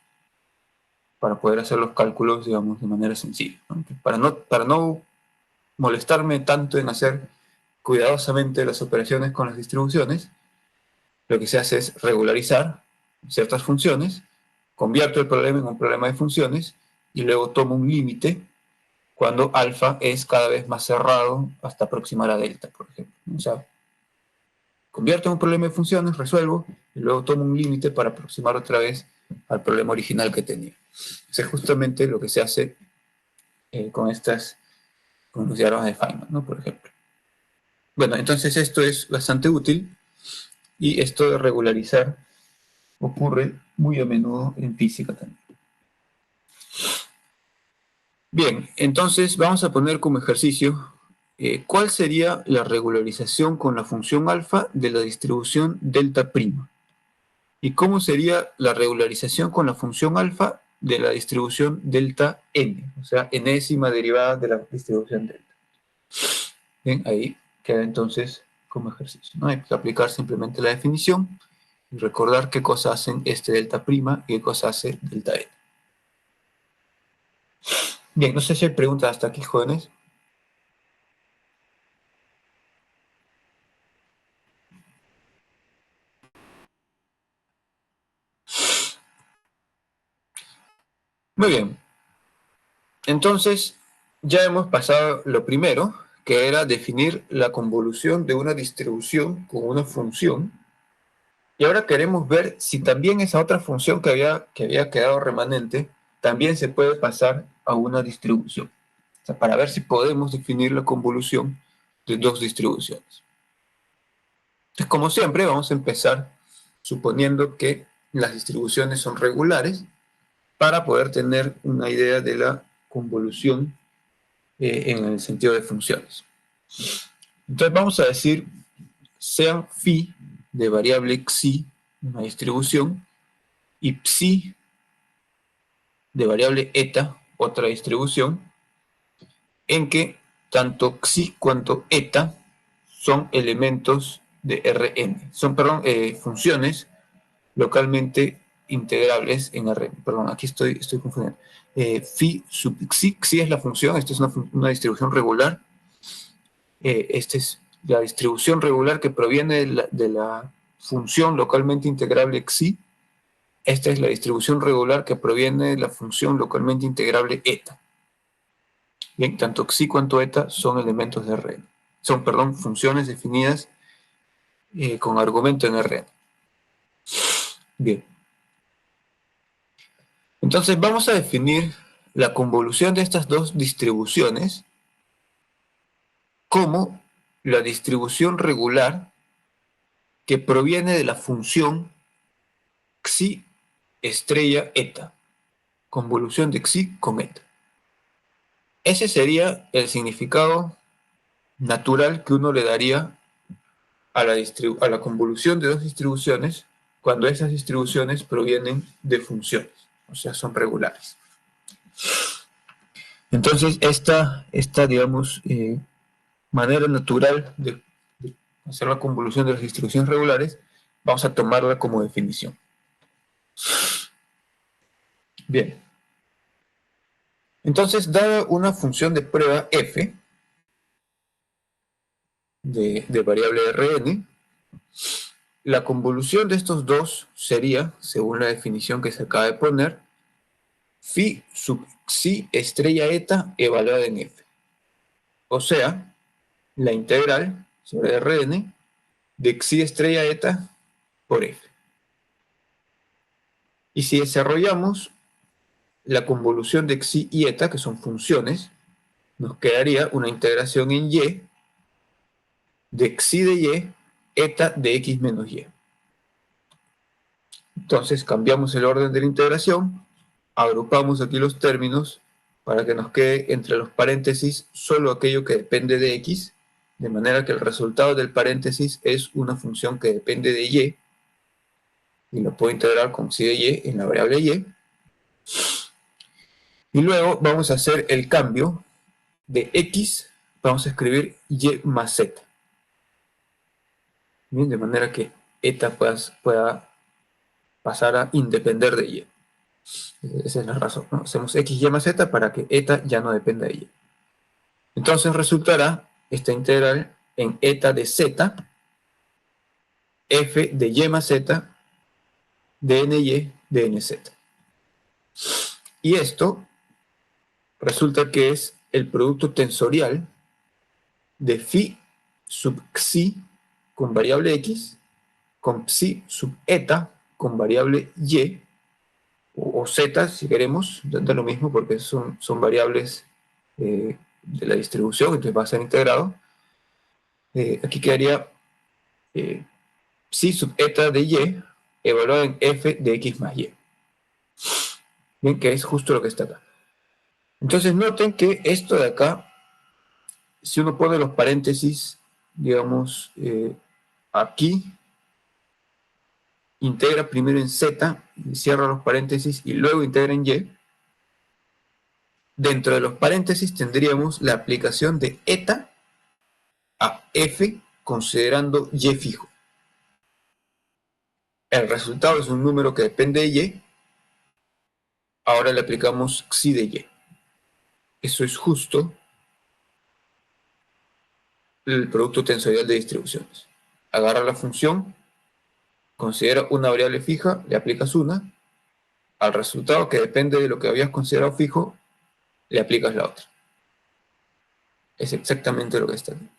para poder hacer los cálculos, digamos, de manera sencilla, ¿no? Para no molestarme tanto en hacer cuidadosamente las operaciones con las distribuciones, lo que se hace es regularizar ciertas funciones, convierto el problema en un problema de funciones y luego tomo un límite cuando alfa es cada vez más cerrado hasta aproximar a delta, por ejemplo. O sea, convierto en un problema de funciones, resuelvo, y luego tomo un límite para aproximar otra vez al problema original que tenía. Eso es justamente lo que se hace con los diagramas de Feynman, ¿no? Por ejemplo. Bueno, entonces esto es bastante útil, y esto de regularizar ocurre muy a menudo en física también. Bien, entonces vamos a poner como ejercicio ¿cuál sería la regularización con la función alfa de la distribución delta prima? ¿Y cómo sería la regularización con la función alfa de la distribución delta n? O sea, enésima derivada de la distribución delta. Bien, ahí queda entonces como ejercicio, ¿no? Hay que aplicar simplemente la definición y recordar qué cosa hacen este delta prima y qué cosa hace delta n. Bien, no sé si hay preguntas hasta aquí, jóvenes. Muy bien. Entonces, ya hemos pasado lo primero, que era definir la convolución de una distribución con una función. Y ahora queremos ver si también esa otra función que había quedado remanente también se puede pasar a una distribución. O sea, para ver si podemos definir la convolución de dos distribuciones. Entonces, como siempre, vamos a empezar suponiendo que las distribuciones son regulares para poder tener una idea de la convolución en el sentido de funciones. Entonces vamos a decir, sean phi de variable xi una distribución y psi de variable eta otra distribución, en que tanto xi cuanto eta son elementos de Rn, son, perdón, funciones localmente integrables en Rn. Perdón, aquí estoy confundiendo. Phi sub xi, xi es la función, esta es una distribución regular. Esta es la distribución regular que proviene de la función localmente integrable xi. Esta es la distribución regular que proviene de la función localmente integrable eta. Bien, tanto xi cuanto eta son elementos de Rn. Son, perdón, funciones definidas con argumento en Rn. Bien. Entonces vamos a definir la convolución de estas dos distribuciones como la distribución regular que proviene de la función xi estrella eta, convolución de xi con eta. Ese sería el significado natural que uno le daría a la convolución de dos distribuciones cuando esas distribuciones provienen de funciones, o sea, son regulares. Entonces, esta digamos, manera natural de hacer la convolución de las distribuciones regulares, vamos a tomarla como definición. Bien. Entonces, dada una función de prueba f de variable Rn, la convolución de estos dos sería, según la definición que se acaba de poner, phi sub xi estrella eta evaluada en f. O sea, la integral sobre Rn de xi estrella eta por f. Y si desarrollamos la convolución de xi y eta, que son funciones, nos quedaría una integración en y de xi de y, eta de x menos y. Entonces cambiamos el orden de la integración, agrupamos aquí los términos para que nos quede entre los paréntesis solo aquello que depende de x, de manera que el resultado del paréntesis es una función que depende de y lo puedo integrar con xi de y en la variable y. Y luego vamos a hacer el cambio de x, vamos a escribir y más z. Bien, de manera que eta pueda pasar a independer de y. Esa es la razón, ¿no? Hacemos x, y más z para que eta ya no dependa de y. Entonces resultará esta integral en eta de z, f de y más z, dny, dnz. Y esto resulta que es el producto tensorial de phi sub xi con variable x con psi sub eta con variable y o z si queremos, da lo mismo porque son variables de la distribución, entonces va a ser integrado. Aquí quedaría psi sub eta de y evaluado en f de x más y. Bien, que es justo lo que está acá. Entonces noten que esto de acá, si uno pone los paréntesis, digamos, aquí, integra primero en z, cierra los paréntesis y luego integra en y. Dentro de los paréntesis tendríamos la aplicación de eta a f considerando y fijo. El resultado es un número que depende de y. Ahora le aplicamos xi de y. eso es justo el producto tensorial de distribuciones. Agarra la función, considera una variable fija, le aplicas una, al resultado que depende de lo que habías considerado fijo, le aplicas la otra. Es exactamente lo que está aquí.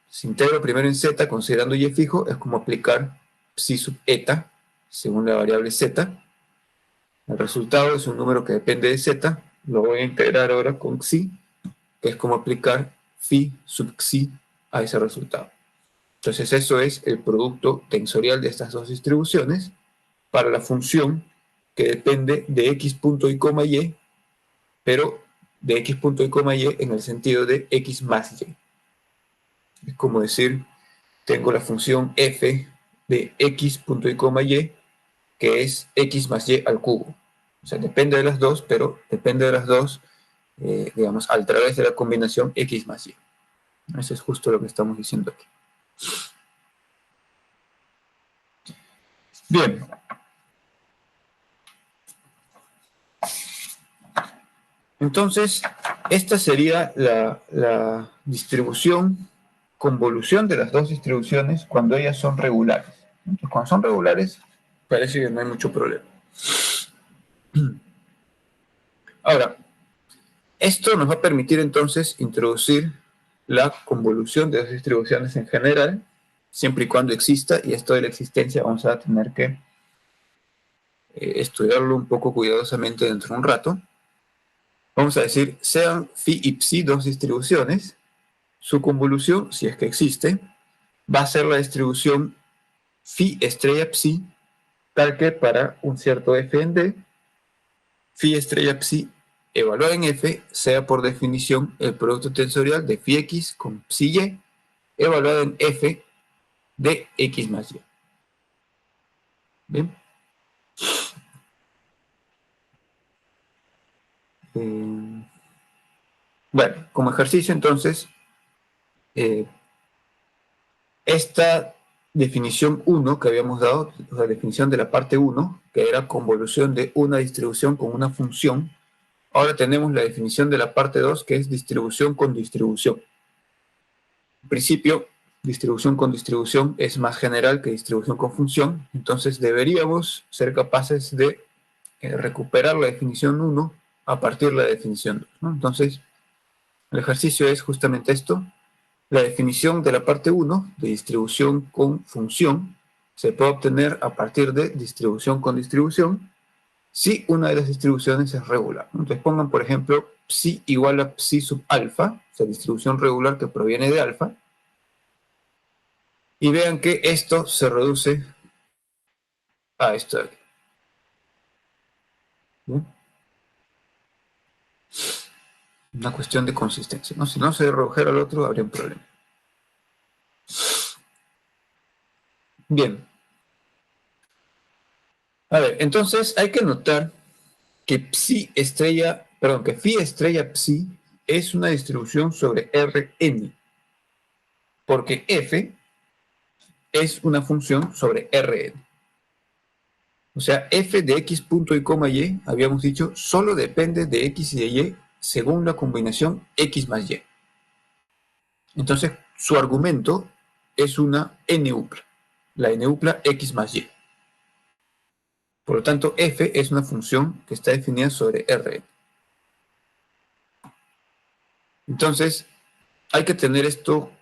Si integro primero en z, considerando y fijo, es como aplicar psi sub eta, según la variable z. El resultado es un número que depende de z, lo voy a integrar ahora con xi, que es como aplicar phi sub xi a ese resultado. Entonces eso es el producto tensorial de estas dos distribuciones para la función que depende de x punto y coma y, pero de x punto y coma y en el sentido de x más y. Es como decir, tengo la función f de x punto y coma y, que es x más y al cubo. O sea, depende de las dos, pero depende de las dos, digamos, a través de la combinación x más y. Eso es justo lo que estamos diciendo aquí. Bien. Entonces, esta sería la distribución, convolución de las dos distribuciones cuando ellas son regulares. Entonces, cuando son regulares, parece que no hay mucho problema. Ahora, esto nos va a permitir entonces introducir la convolución de las distribuciones en general, siempre y cuando exista, y esto de la existencia vamos a tener que estudiarlo un poco cuidadosamente dentro de un rato. Vamos a decir, sean phi y psi dos distribuciones, su convolución, si es que existe, va a ser la distribución phi estrella psi, tal que para un cierto f en D, phi estrella psi evaluada en f sea por definición el producto tensorial de phi x con psi y, evaluado en f de x más y. ¿Bien? Bueno, como ejercicio entonces, esta definición 1 que habíamos dado, la definición de la parte 1, que era convolución de una distribución con una función, ahora tenemos la definición de la parte 2, que es distribución con distribución. En principio, distribución con distribución es más general que distribución con función, entonces deberíamos ser capaces de recuperar la definición 1 a partir de la definición 2, ¿no? Entonces, el ejercicio es justamente esto. La definición de la parte 1, de distribución con función, se puede obtener a partir de distribución con distribución, si una de las distribuciones es regular. Entonces pongan, por ejemplo, psi igual a psi sub alfa, o sea, distribución regular que proviene de alfa, y vean que esto se reduce a esto de aquí. ¿Bien? Una cuestión de consistencia, ¿no? Si no se redujera al otro, habría un problema. Bien. A ver, entonces hay que notar que phi estrella psi es una distribución sobre Rn, porque f es una función sobre Rn. O sea, f de x punto y coma y, habíamos dicho, solo depende de x y de y según la combinación x más y. Entonces, su argumento es una n-upla, la n-upla x más y. Por lo tanto, f es una función que está definida sobre Rn. Entonces, hay que tener esto,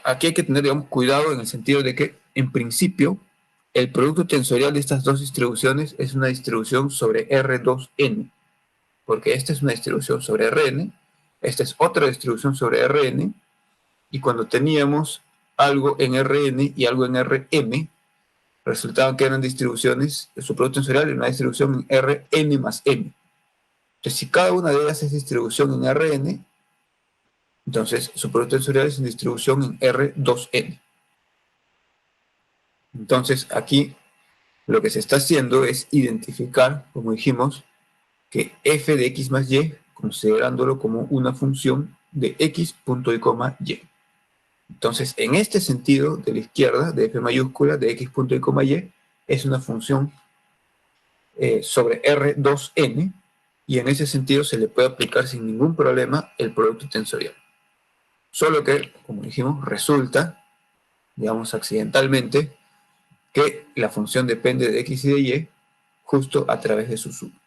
aquí hay que tener, digamos, cuidado en el sentido de que, en principio, el producto tensorial de estas dos distribuciones es una distribución sobre R2n, porque esta es una distribución sobre Rn, esta es otra distribución sobre Rn, y cuando teníamos algo en Rn y algo en Rm, resultaban que eran distribuciones, su producto tensorial era una distribución en Rn más m. Entonces, si cada una de ellas es distribución en Rn, entonces su producto tensorial es una distribución en R2n. Entonces, aquí lo que se está haciendo es identificar, como dijimos, que f de x más y, considerándolo como una función de x punto y coma y. Entonces, en este sentido, de la izquierda, de f mayúscula, de x punto y coma y, es una función sobre R2n, y en ese sentido se le puede aplicar sin ningún problema el producto tensorial. Solo que, como dijimos, resulta, digamos accidentalmente, que la función depende de x y de y justo a través de su suma.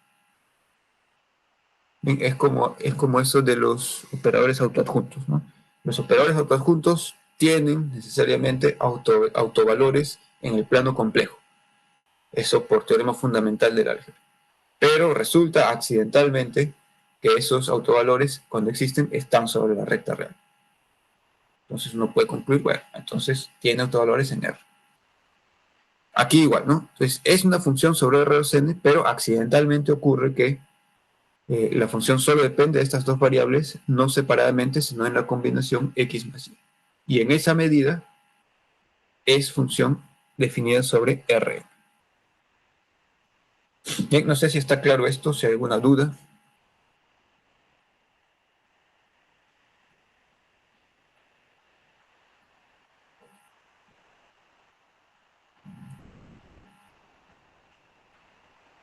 Bien, es como eso de los operadores autoadjuntos, ¿no? Los operadores autoadjuntos tienen necesariamente autovalores en el plano complejo. Eso por teorema fundamental del álgebra. Pero resulta accidentalmente que esos autovalores, cuando existen, están sobre la recta real. Entonces uno puede concluir, bueno, entonces tiene autovalores en R. Aquí igual, ¿no? Entonces es una función sobre R 2n, pero accidentalmente ocurre que la función solo depende de estas dos variables, no separadamente, sino en la combinación x más y. Y en esa medida es función definida sobre R. Bien, no sé si está claro esto, si hay alguna duda.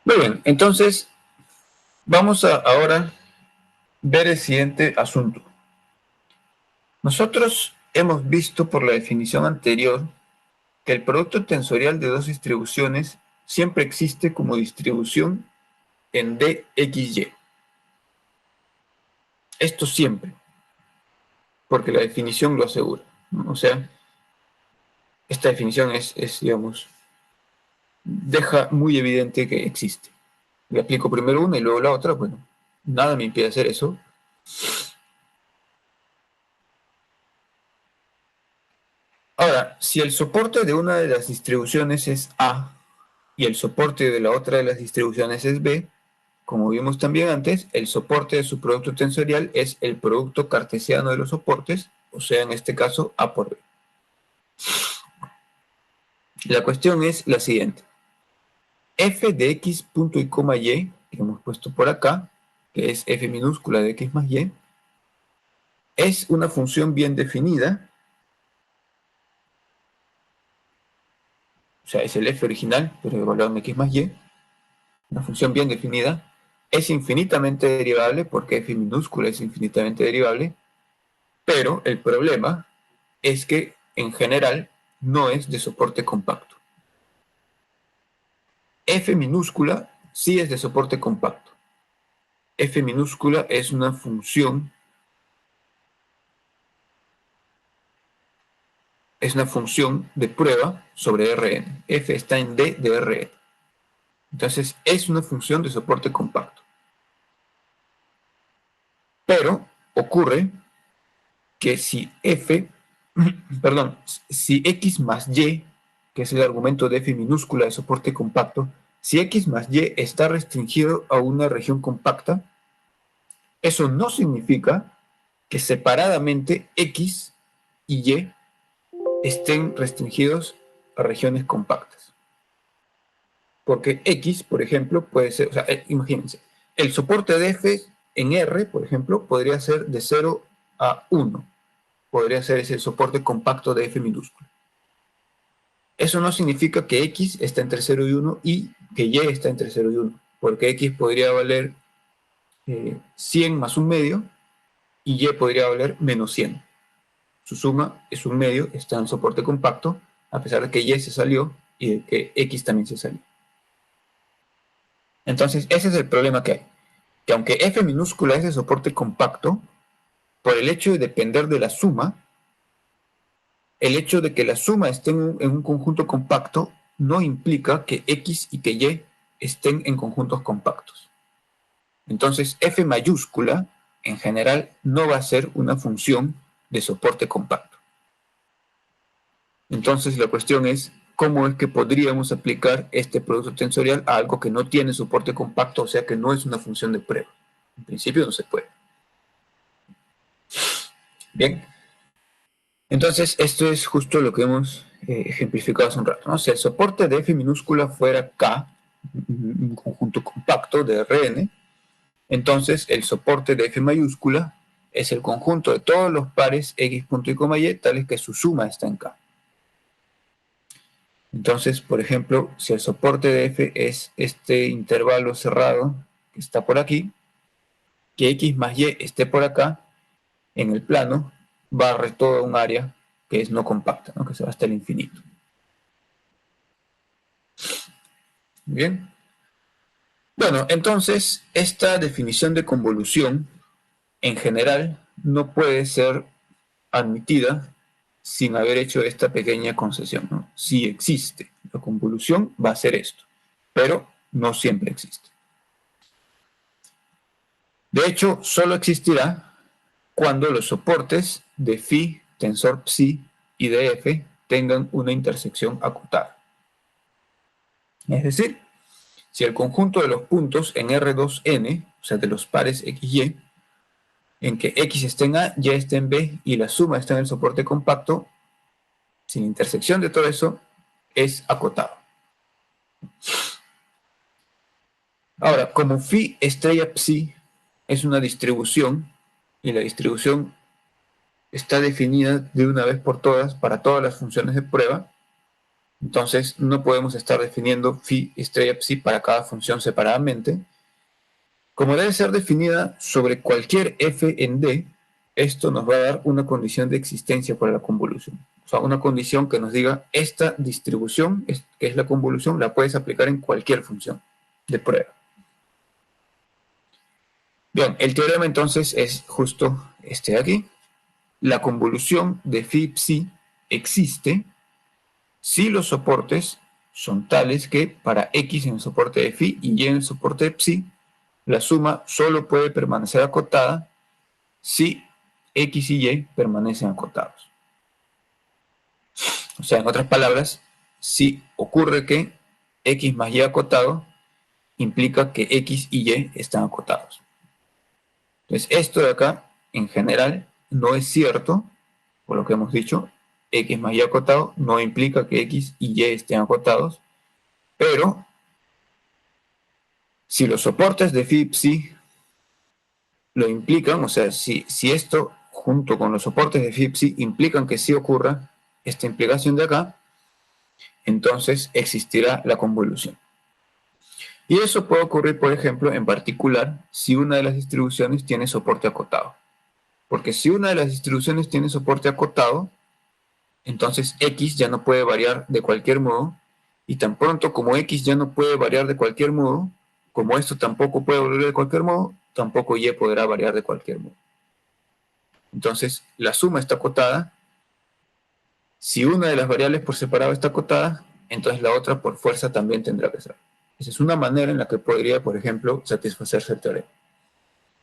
Muy bien, entonces vamos a ahora ver el siguiente asunto. Nosotros hemos visto por la definición anterior que el producto tensorial de dos distribuciones siempre existe como distribución en dxy. Esto siempre, porque la definición lo asegura, ¿no? O sea, esta definición digamos, deja muy evidente que existe. Le aplico primero una y luego la otra, bueno, nada me impide hacer eso. Ahora, si el soporte de una de las distribuciones es A y el soporte de la otra de las distribuciones es B, como vimos también antes, el soporte de su producto tensorial es el producto cartesiano de los soportes, o sea, en este caso, A por B. La cuestión es la siguiente. F de x punto y coma y, que hemos puesto por acá, que es f minúscula de x más y, es una función bien definida, o sea, es el f original, pero evaluado en x más y, una función bien definida, es infinitamente derivable, porque f minúscula es infinitamente derivable, pero el problema es que, en general, no es de soporte compacto. F minúscula sí es de soporte compacto. F minúscula es una función de prueba sobre Rn. F está en D de Rn. Entonces, es una función de soporte compacto. Pero ocurre que si si x más y, que es el argumento de f minúscula de soporte compacto, si x más y está restringido a una región compacta, eso no significa que separadamente x y y estén restringidos a regiones compactas. Porque x, por ejemplo, puede ser, o sea, imagínense, el soporte de f en R, por ejemplo, podría ser de 0 a 1. Podría ser ese soporte compacto de f minúscula. Eso no significa que x está entre 0 y 1 y que y está entre 0 y 1, porque x podría valer 100 más un medio y y podría valer menos 100. Su suma es un medio, está en soporte compacto, a pesar de que y se salió y de que x también se salió. Entonces, ese es el problema que hay. Que aunque f minúscula es de soporte compacto, por el hecho de depender de la suma, el hecho de que la suma esté en un conjunto compacto no implica que x y que y estén en conjuntos compactos. Entonces, f mayúscula, en general, no va a ser una función de soporte compacto. Entonces, la cuestión es, ¿cómo es que podríamos aplicar este producto tensorial a algo que no tiene soporte compacto, o sea que no es una función de prueba? En principio no se puede. Bien. Entonces, esto es justo lo que hemos ejemplificado hace un rato, ¿no? Si el soporte de f minúscula fuera K, un conjunto compacto de Rn, entonces el soporte de f mayúscula es el conjunto de todos los pares x punto y coma y, tales que su suma está en K. Entonces, por ejemplo, si el soporte de f es este intervalo cerrado que está por aquí, que X más Y esté por acá, en el plano, barre toda un área que es no compacta, ¿no? Que se va hasta el infinito. Bien. Bueno, entonces, esta definición de convolución, en general, no puede ser admitida sin haber hecho esta pequeña concesión, ¿no? Si existe la convolución, va a ser esto, pero no siempre existe. De hecho, solo existirá cuando los soportes de phi, tensor psi y de f tengan una intersección acotada. Es decir, si el conjunto de los puntos en R2n, o sea, de los pares XY, en que X está en A, Y está en B y la suma está en el soporte compacto, sin intersección de todo eso, es acotado. Ahora, como phi estrella psi es una distribución, y la distribución está definida de una vez por todas para todas las funciones de prueba, entonces no podemos estar definiendo phi estrella psi para cada función separadamente. Como debe ser definida sobre cualquier f en D, esto nos va a dar una condición de existencia para la convolución. O sea, una condición que nos diga esta distribución, que es la convolución, la puedes aplicar en cualquier función de prueba. Bien, el teorema entonces es justo este de aquí. La convolución de phi psi existe si los soportes son tales que para x en el soporte de phi y y en el soporte de psi, la suma solo puede permanecer acotada si x y y permanecen acotados. O sea, en otras palabras, si ocurre que x más y acotado implica que x y y están acotados. Entonces, esto de acá, en general, no es cierto, por lo que hemos dicho, x más y acotado no implica que x y y estén acotados, pero si los soportes de phi psi lo implican, o sea, si esto junto con los soportes de phi psi implican que sí ocurra esta implicación de acá, entonces existirá la convolución. Y eso puede ocurrir, por ejemplo, en particular, si una de las distribuciones tiene soporte acotado. Porque si una de las distribuciones tiene soporte acotado, entonces x ya no puede variar de cualquier modo, y tan pronto como x ya no puede variar de cualquier modo, como esto tampoco puede variar de cualquier modo, tampoco y podrá variar de cualquier modo. Entonces, la suma está acotada. Si una de las variables por separado está acotada, entonces la otra por fuerza también tendrá que ser. Esa es una manera en la que podría, por ejemplo, satisfacerse el teorema.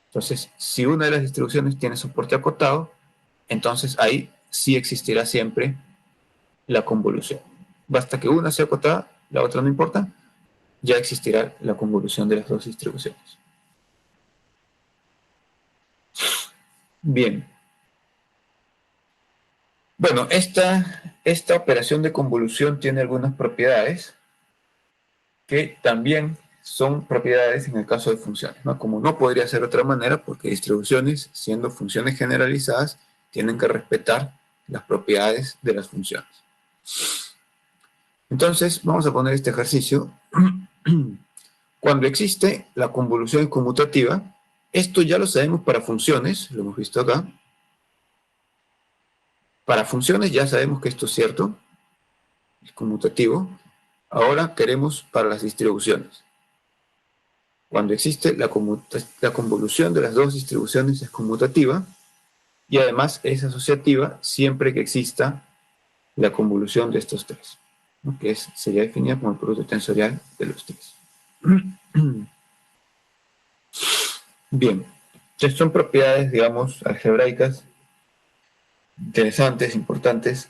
Entonces, si una de las distribuciones tiene soporte acotado, entonces ahí sí existirá siempre la convolución. Basta que una sea acotada, la otra no importa, ya existirá la convolución de las dos distribuciones. Bien. Bueno, esta operación de convolución tiene algunas propiedades que también son propiedades en el caso de funciones, ¿no? Como no podría ser de otra manera, porque distribuciones, siendo funciones generalizadas, tienen que respetar las propiedades de las funciones. Entonces, vamos a poner este ejercicio. Cuando existe la convolución conmutativa, esto ya lo sabemos para funciones, lo hemos visto acá. Para funciones ya sabemos que esto es cierto, es conmutativo. Ahora queremos para las distribuciones. Cuando existe la convolución de las dos distribuciones es conmutativa y además es asociativa siempre que exista la convolución de estos tres, ¿no? Que sería definida como el producto tensorial de los tres. Bien, estas son propiedades, digamos, algebraicas interesantes, importantes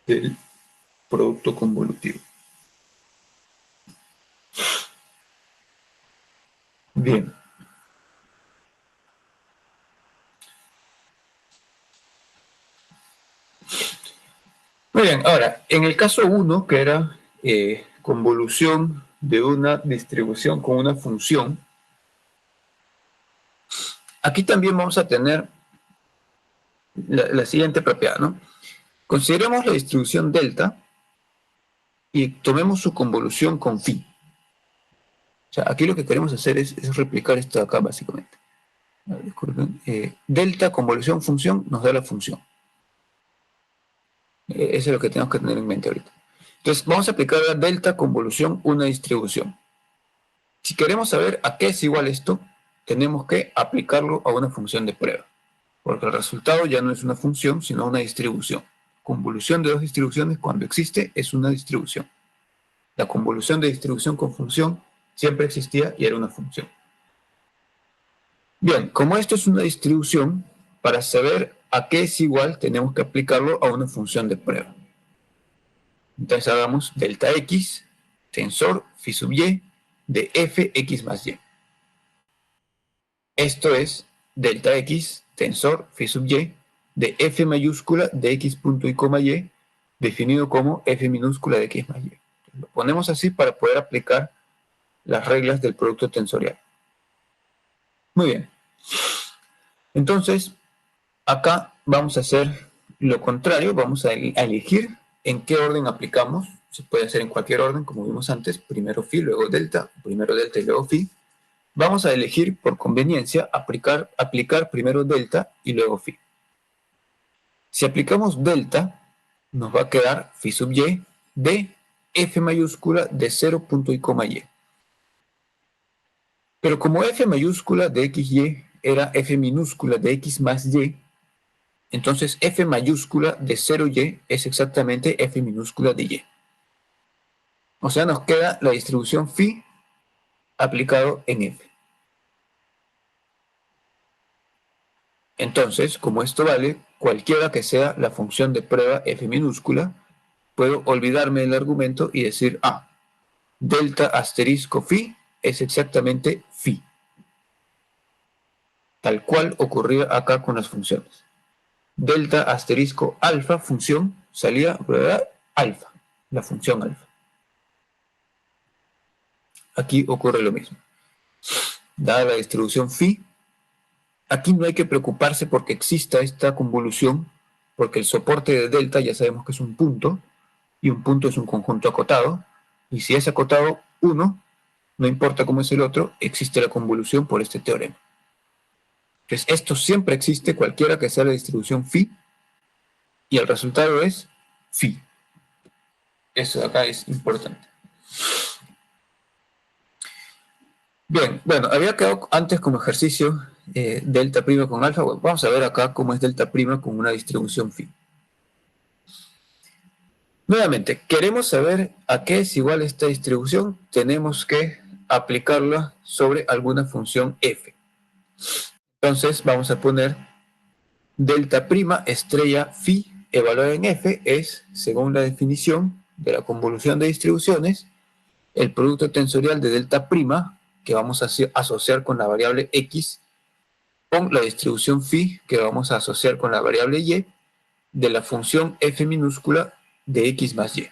del producto convolutivo. Bien. Muy bien, ahora, en el caso 1, que era convolución de una distribución con una función, aquí también vamos a tener la siguiente propiedad, ¿no? Consideremos la distribución delta y tomemos su convolución con phi. O sea, aquí lo que queremos hacer es replicar esto de acá, básicamente. Disculpen, delta convolución función nos da la función. Eso es lo que tenemos que tener en mente ahorita. Entonces, vamos a aplicar a delta convolución una distribución. Si queremos saber a qué es igual esto, tenemos que aplicarlo a una función de prueba. Porque el resultado ya no es una función, sino una distribución. Convolución de dos distribuciones, cuando existe, es una distribución. La convolución de distribución con función siempre existía y era una función. Bien, como esto es una distribución, para saber a qué es igual, tenemos que aplicarlo a una función de prueba. Entonces hagamos delta x, tensor phi sub y, de f x más y. Esto es delta x, tensor phi sub y, de f mayúscula de x punto y coma y, definido como f minúscula de x más y. Lo ponemos así para poder aplicar las reglas del producto tensorial. Muy bien. Entonces, acá vamos a hacer lo contrario, vamos a elegir en qué orden aplicamos. Se puede hacer en cualquier orden, como vimos antes, primero phi, luego delta, primero delta y luego phi. Vamos a elegir por conveniencia aplicar primero delta y luego phi. Si aplicamos delta, nos va a quedar phi sub y de f mayúscula de 0 punto y coma y. Pero como f mayúscula de xy era f minúscula de x más y, entonces f mayúscula de 0y es exactamente f minúscula de y. O sea, nos queda la distribución phi aplicado en f. Entonces, como esto vale, cualquiera que sea la función de prueba f minúscula, puedo olvidarme del argumento y decir, delta asterisco phi es exactamente phi. Tal cual ocurría acá con las funciones. Delta asterisco alfa función salía, ¿verdad? Alfa, la función alfa. Aquí ocurre lo mismo. Dada la distribución phi, aquí no hay que preocuparse porque exista esta convolución, porque el soporte de delta ya sabemos que es un punto, y un punto es un conjunto acotado, y si es acotado 1, no importa cómo es el otro, existe la convolución por este teorema. Entonces, esto siempre existe, cualquiera que sea la distribución phi, y el resultado es phi. Eso de acá es importante. Bien, bueno, había quedado antes como ejercicio delta prima con alfa. Bueno, vamos a ver acá cómo es delta prima con una distribución phi. Nuevamente, queremos saber a qué es igual esta distribución. Tenemos que aplicarla sobre alguna función f. Entonces vamos a poner delta prima estrella phi evaluada en f es, según la definición de la convolución de distribuciones, el producto tensorial de delta prima que vamos a asociar con la variable x con la distribución phi que vamos a asociar con la variable y de la función f minúscula de x más y.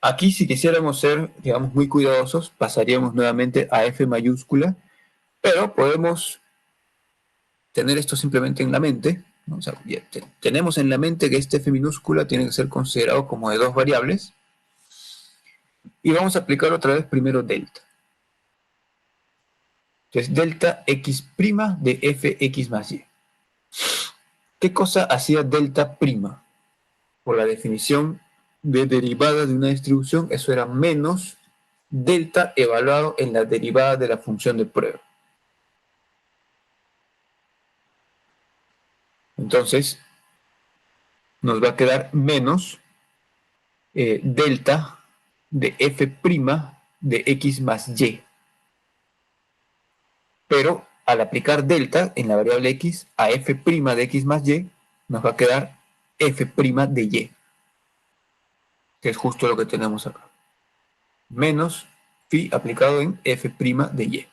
Aquí, si quisiéramos ser, digamos, muy cuidadosos, pasaríamos nuevamente a f mayúscula, pero podemos tener esto simplemente en la mente, ¿no? O sea, tenemos en la mente que este f minúscula tiene que ser considerado como de dos variables, y vamos a aplicar otra vez primero delta. Entonces, delta x' de fx más y. ¿Qué cosa hacía delta prima? Por la definición de derivada de una distribución, eso era menos delta evaluado en la derivada de la función de prueba. Entonces, nos va a quedar menos delta de f' de x más y. Pero al aplicar delta en la variable x a f' de x más y, nos va a quedar f' de y, que es justo lo que tenemos acá. Menos phi aplicado en f' de y.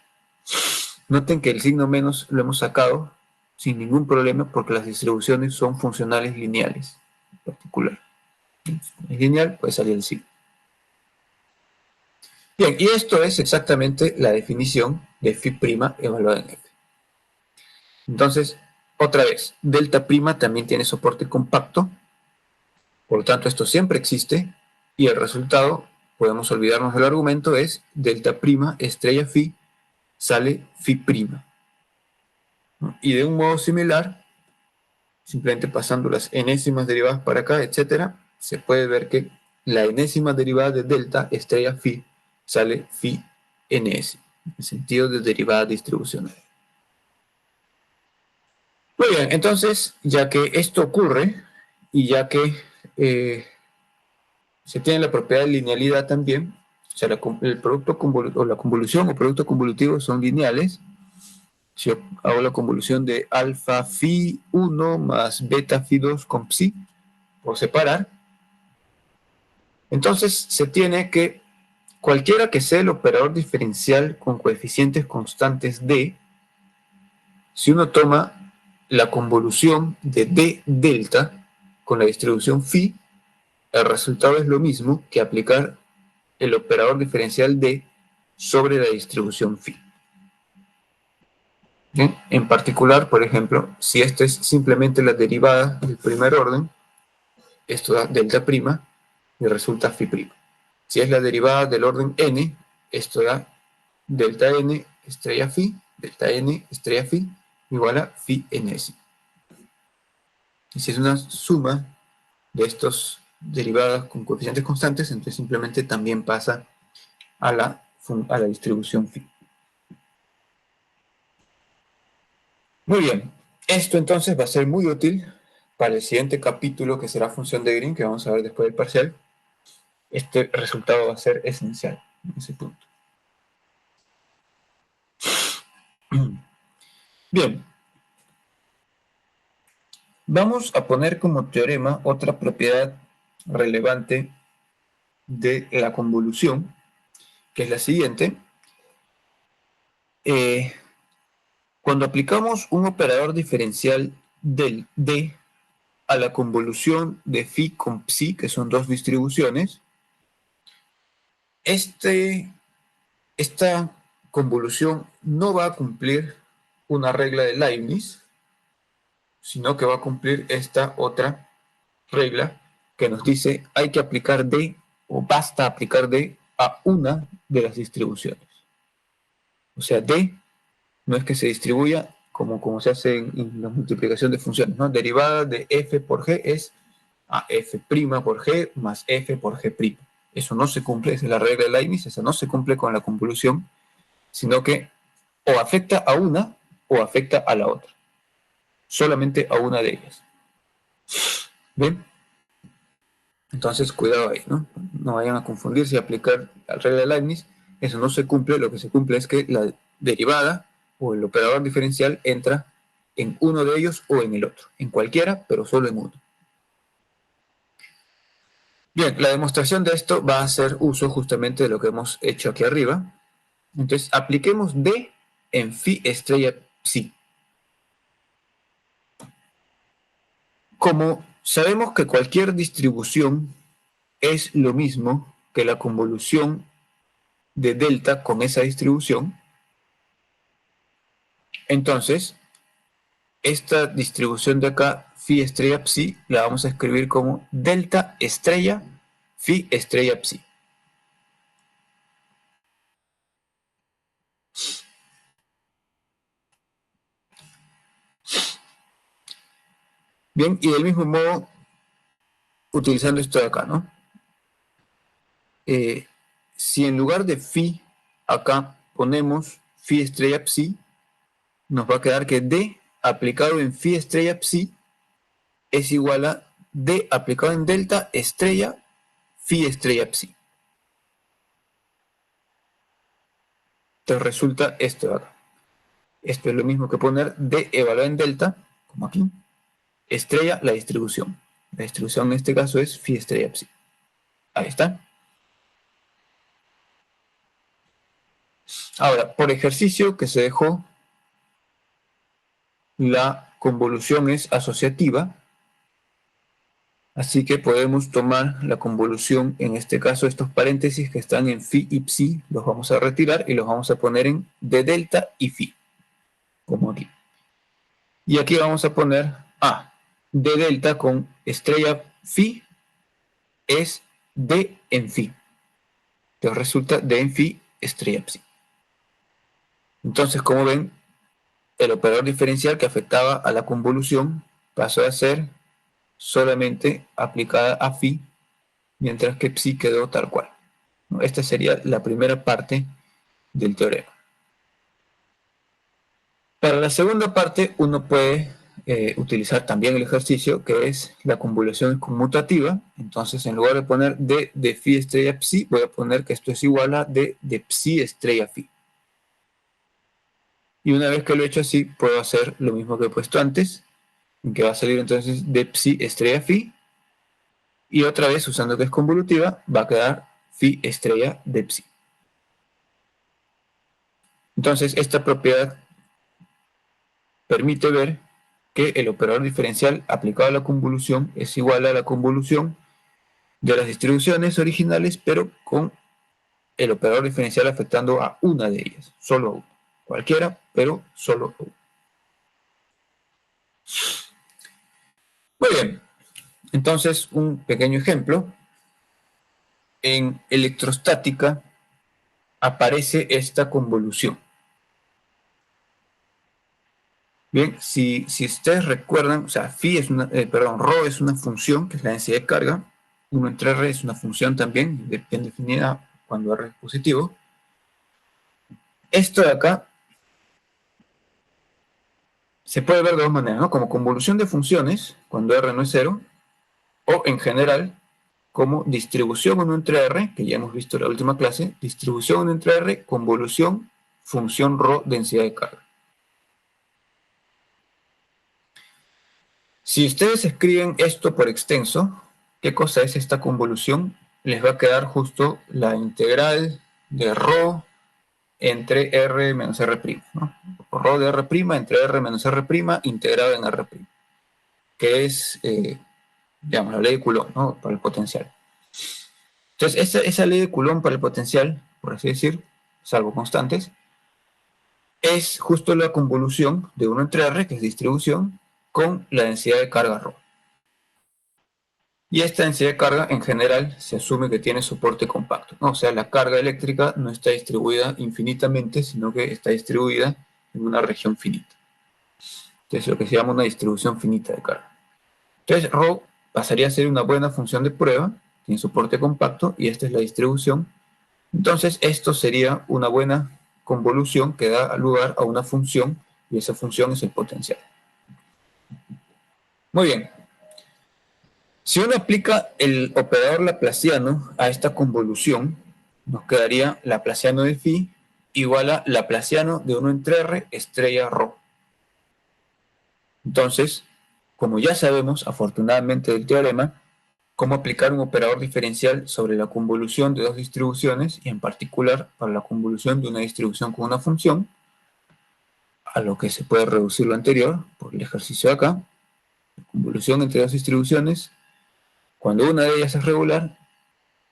Noten que el signo menos lo hemos sacado sin ningún problema porque las distribuciones son funcionales lineales en particular. Si es lineal, puede salir el signo. Bien, y esto es exactamente la definición de phi' evaluada en f. Entonces, otra vez, delta prima también tiene soporte compacto, por lo tanto esto siempre existe, y el resultado, podemos olvidarnos del argumento, es delta prima estrella phi sale phi prima, ¿no? Y de un modo similar, simplemente pasando las enésimas derivadas para acá, etcétera, se puede ver que la enésima derivada de delta estrella phi sale phi ns, en el sentido de derivada distribucional. Muy bien, entonces, ya que esto ocurre y ya que se tiene la propiedad de linealidad también, o sea, el producto o la convolución o producto convolutivo son lineales. Si yo hago la convolución de alfa phi 1 más beta phi 2 con psi, por separar, entonces se tiene que cualquiera que sea el operador diferencial con coeficientes constantes d, si uno toma la convolución de d delta con la distribución phi, el resultado es lo mismo que aplicar el operador diferencial d sobre la distribución phi. ¿Bien? En particular, por ejemplo, si esta es simplemente la derivada del primer orden, esto da delta prima y resulta phi prima. Si es la derivada del orden n, esto da delta n estrella phi, delta n estrella phi, igual a phi ns. Y si es una suma de estos derivadas con coeficientes constantes, entonces simplemente también pasa a la distribución phi. Muy bien, esto entonces va a ser muy útil para el siguiente capítulo, que será función de Green, que vamos a ver después del parcial. Este resultado va a ser esencial en ese punto. Bien, vamos a poner como teorema otra propiedad relevante de la convolución, que es la siguiente. Cuando aplicamos un operador diferencial del D a la convolución de phi con psi, que son dos distribuciones, esta convolución no va a cumplir una regla de Leibniz, sino que va a cumplir esta otra regla que nos dice hay que aplicar D o basta aplicar D a una de las distribuciones. O sea, D no es que se distribuya como se hace en la multiplicación de funciones, ¿no? Derivada de f por g es a f' por g más f por g'. Eso no se cumple, esa es la regla de Leibniz, esa no se cumple con la convolución, sino que o afecta a una o afecta a la otra. Solamente a una de ellas. ¿Bien? Entonces, cuidado ahí, ¿no? No vayan a confundirse y aplicar la regla de Leibniz. Eso no se cumple, lo que se cumple es que la derivada o el operador diferencial entra en uno de ellos o en el otro. En cualquiera, pero solo en uno. Bien, la demostración de esto va a hacer uso justamente de lo que hemos hecho aquí arriba. Entonces, apliquemos D en phi estrella psi. Como sabemos que cualquier distribución es lo mismo que la convolución de delta con esa distribución, entonces esta distribución de acá, phi estrella psi, la vamos a escribir como delta estrella phi estrella psi. Bien, y del mismo modo, utilizando esto de acá, ¿no? Si en lugar de phi, acá ponemos phi estrella psi, nos va a quedar que D aplicado en phi estrella psi es igual a D aplicado en delta estrella phi estrella psi. Entonces resulta esto de acá. Esto es lo mismo que poner D evaluado en delta, como aquí, estrella la distribución. La distribución en este caso es phi estrella psi. Ahí está. Ahora, por ejercicio que se dejó, la convolución es asociativa, así que podemos tomar la convolución, en este caso estos paréntesis que están en phi y psi, los vamos a retirar y los vamos a poner en d delta y phi, como aquí. Y aquí vamos a poner d delta con estrella phi es d en phi. Entonces resulta d en phi estrella psi. Entonces, como ven, el operador diferencial que afectaba a la convolución pasó a ser solamente aplicada a phi, mientras que psi quedó tal cual. Esta sería la primera parte del teorema. Para la segunda parte, uno puede utilizar también el ejercicio, que es la convolución conmutativa. Entonces, en lugar de poner d de phi estrella psi, voy a poner que esto es igual a d de psi estrella phi. Y una vez que lo he hecho así, puedo hacer lo mismo que he puesto antes, que va a salir entonces de psi estrella phi, y otra vez, usando que es convolutiva, va a quedar phi estrella de psi. Entonces, esta propiedad permite ver que el operador diferencial aplicado a la convolución es igual a la convolución de las distribuciones originales, pero con el operador diferencial afectando a una de ellas, solo a una. Cualquiera, pero solo a una. Muy bien, entonces un pequeño ejemplo. En electrostática aparece esta convolución. Bien, si ustedes recuerdan, o sea, phi es una, rho es una función, que es la densidad de carga. 1 entre r es una función también, bien definida cuando r es positivo. Esto de acá se puede ver de dos maneras, ¿no? Como convolución de funciones, cuando r no es 0, o en general, como distribución 1 entre r, que ya hemos visto en la última clase, distribución 1 entre r, convolución, función ρ, densidad de carga. Si ustedes escriben esto por extenso, ¿qué cosa es esta convolución? Les va a quedar justo la integral de ρ entre r menos r', ¿no? Ρ de r' entre r menos r' integrado en r', que es, digamos, la ley de Coulomb, ¿no? Para el potencial. Entonces, esa ley de Coulomb para el potencial, por así decir, salvo constantes, es justo la convolución de 1 entre r, que es distribución, con la densidad de carga ρ. Y esta densidad de carga, en general, se asume que tiene soporte compacto, ¿no? O sea, la carga eléctrica no está distribuida infinitamente, sino que está distribuida en una región finita. Entonces, lo que se llama una distribución finita de carga. Entonces, ρ pasaría a ser una buena función de prueba, tiene soporte compacto, y esta es la distribución. Entonces, esto sería una buena convolución que da lugar a una función, y esa función es el potencial. Muy bien. Si uno aplica el operador laplaciano a esta convolución, nos quedaría laplaciano de phi igual a laplaciano de 1 entre r estrella ρ. Entonces, como ya sabemos, afortunadamente del teorema, cómo aplicar un operador diferencial sobre la convolución de dos distribuciones, y en particular para la convolución de una distribución con una función, a lo que se puede reducir lo anterior por el ejercicio de acá, la convolución entre dos distribuciones, cuando una de ellas es regular,